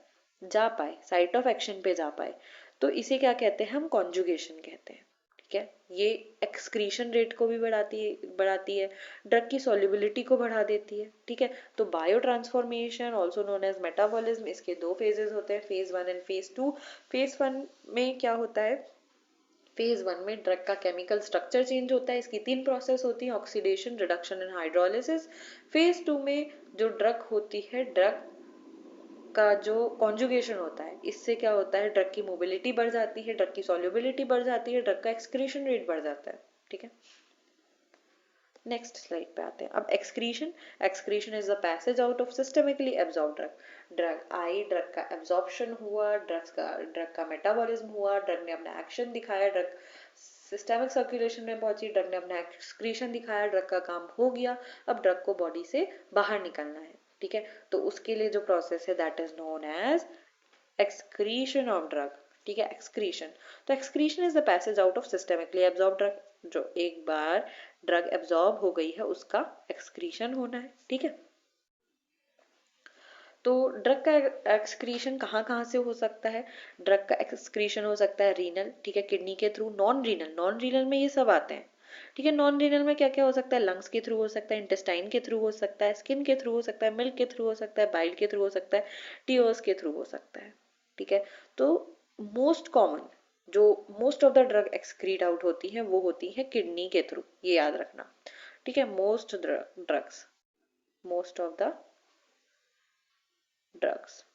S1: जा पाए, साइट ऑफ एक्शन पे जा पाए। तो इसे क्या कहते हैं, हम कॉन्जुगेशन कहते हैं। ठीक है, ये एक्सक्रीशन रेट को भी बढ़ाती है, ड्रग की सॉल्युबिलिटी को बढ़ा देती है। ठीक है, तो biotransformation also known as metabolism, इसके दो फेजेस होते हैं, फेज 1 एंड फेज 2। फेज 1 में क्या होता है, फेज 1 में ड्रग का केमिकल स्ट्रक्चर चेंज होता है, इसकी तीन प्रोसेस होती है, oxidation, reduction and hydrolysis. Phase 2 में जो ड्रग होती है, ड्रग का जो कॉन्जुगेशन होता है, इससे क्या होता है, ड्रग की मोबिलिटी बढ़ जाती है, ड्रग की सॉल्युबिलिटी बढ़ जाती है, ड्रग का एक्सक्रीशन रेट बढ़ जाता है। ठीक है, नेक्स्ट स्लाइड पे आते हैं। अब excretion, excretion is the passage out of systemically absorb drug. Drug I, drug का एब्जॉर्प्शन हुआ, ड्रग का मेटाबॉलिज्म हुआ, ड्रग ने अपना एक्शन दिखाया, ड्रग सिस्टेमिक सर्कुलेशन में पहुंची, ड्रग ने अपना एक्सक्रीशन दिखाया, ड्रग का काम हो गया। अब ड्रग को बॉडी से बाहर निकलना है। ठीक है, तो उसके लिए जो प्रोसेस है that is known as excretion of drug. ठीक है, एक्सक्रीशन, तो excretion is the passage out of systemically absorb drug. जो एक बार ड्रग एब्जॉर्ब हो गई है उसका एक्सक्रीशन होना है। ठीक है, तो ड्रग का एक्सक्रीशन कहाँ कहाँ से हो सकता है, ड्रग का एक्सक्रीशन हो सकता है रीनल, ठीक है, किडनी के through, non renal, non renal में ये सब आते हैं। ठीक है, नॉन रीनल में क्या क्या हो सकता है, लंग्स के थ्रू हो सकता है, इंटेस्टाइन के थ्रू हो सकता है, स्किन के थ्रू हो सकता है, मिल्क के थ्रू हो सकता है, बाइल के थ्रू हो सकता है, टीयर्स के थ्रू हो सकता है। ठीक है, तो मोस्ट कॉमन जो most of the drug excrete out होती हैं वो होती हैं किडनी के थ्रू, ये याद रखना। ठीक है, मोस्ट ऑफ द ड्रग्स।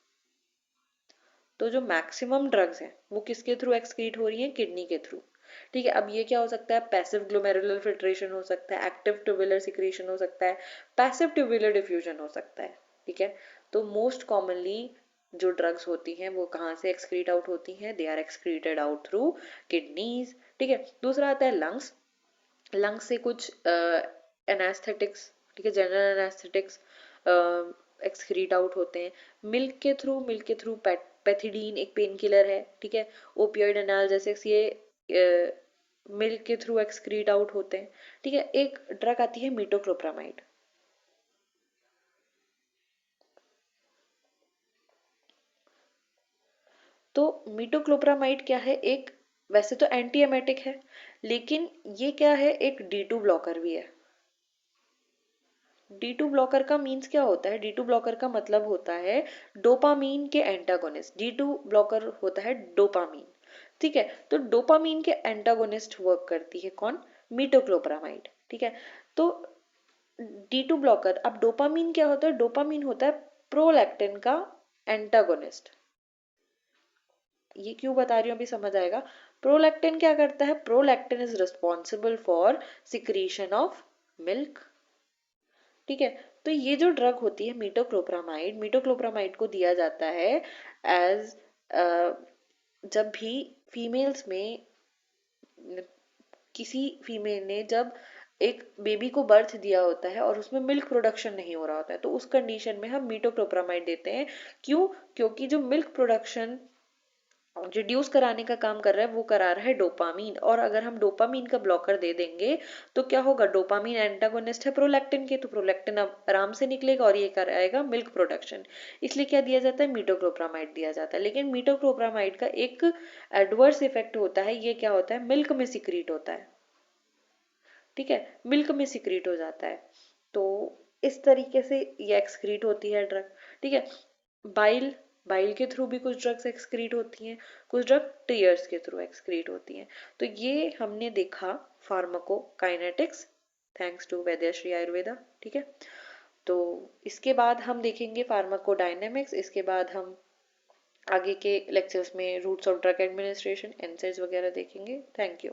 S1: तो जो मैक्सिमम ड्रग्स हैं वो किसके थ्रू एक्सक्रीट हो रही हैं, किडनी के थ्रू। ठीक है, अब ये क्या हो सकता है, पैसिव ग्लोमेरुलर फिल्ट्रेशन हो सकता है, एक्टिव ट्यूबुलर सिक्रीशन हो सकता है, पैसिव ट्यूबुलर डिफ्यूजन हो सकता है। ठीक है, तो मोस्ट कॉमनली जो ड्रग्स होती हैं वो कहाँ से एक्सक्रीट आउट होती हैं, they are excreted out through kidneys. ठीक है, दूसरा आता है लंग्स। लंग्स से कुछ एनास्थेटिक्स, ठीक है, जनरल एनास्थेटिक्स एक्सक्रीट आउट होते हैं। मिल्क के थ्रू पैथिडीन एक पेन किलर है, ठीक है, ओपियोइड एनाल्जेसिक्स, ये मिल्क के थ्रू एक्सक्रीट आउट होते हैं। ठीक है, एक ड्रग आती है मीटोक्लोप्रामाइड। तो मीटोक्लोप्रामाइड क्या है, एक वैसे तो एंटी एमेटिक है, लेकिन ये क्या है, एक D2 ब्लॉकर भी है। D2 ब्लॉकर का मीन्स क्या होता है, D2 ब्लॉकर का मतलब होता है डोपामीन के एंटागोनिस्ट। D2 ब्लॉकर होता है डोपामीन। ठीक है, तो डोपामीन के एंटागोनिस्ट वर्क करती है कौन, मीटोक्लोप्रामाइड। ठीक है, तो D2 ब्लॉकर, अब डोपामीन क्या होता है, डोपामीन होता है प्रोलैक्टिन का एंटागोनिस्ट। ये क्यों बता रही हूँ अभी समझ आएगा। प्रोलैक्टिन क्या करता है, prolactin is responsible for secretion of milk. ठीक है, तो ये जो ड्रग होती है मीटोक्लोप्रामाइड, मीटोक्लोप्रामाइड को दिया जाता है एज, जब भी फीमेल्स में, किसी फीमेल ने जब एक बेबी को बर्थ दिया होता है और उसमें मिल्क प्रोडक्शन नहीं हो रहा होता है, तो उस कंडीशन में हम मीटोक्लोप्रामाइड देते हैं। क्यों, क्योंकि जो मिल्क प्रोडक्शन रिड्यूस कराने का काम कर रहा है वो करा रहा है डोपामीन, और अगर हम डोपामीन का ब्लॉकर दे देंगे तो क्या होगा, डोपामीन एंटागोनिस्ट है प्रोलैक्टिन के, तो प्रोलैक्टिन अब आराम से निकलेगा और ये कराएगा मिल्क प्रोडक्शन। इसलिए क्या दिया जाता है, मीटोक्लोप्रामाइड दिया जाता है। लेकिन मीटोक्लोप्रामाइड का एक एडवर्स इफेक्ट होता है, ये क्या होता है, मिल्क में सिक्रीट होता है। ठीक है, मिल्क में सिक्रीट हो जाता है, तो इस तरीके से ये एक्सक्रीट होती है ड्रग। ठीक है, बाइल, बाइल के थ्रू भी कुछ ड्रग्स एक्सक्रीट होती हैं, कुछ ड्रग टीयर्स के थ्रू एक्सक्रीट होती हैं। तो ये हमने देखा फार्माकोकाइनेटिक्स, थैंक्स टू वैद्यश्री आयुर्वेदा। ठीक है, तो इसके बाद हम देखेंगे फार्माकोडायनेमिक्स, इसके बाद हम आगे के लेक्चर्स में रूट्स ऑफ ड्रग एडमिनिस्ट्रेशन, एनसाइड्स वगैरह देखेंगे। Thank you.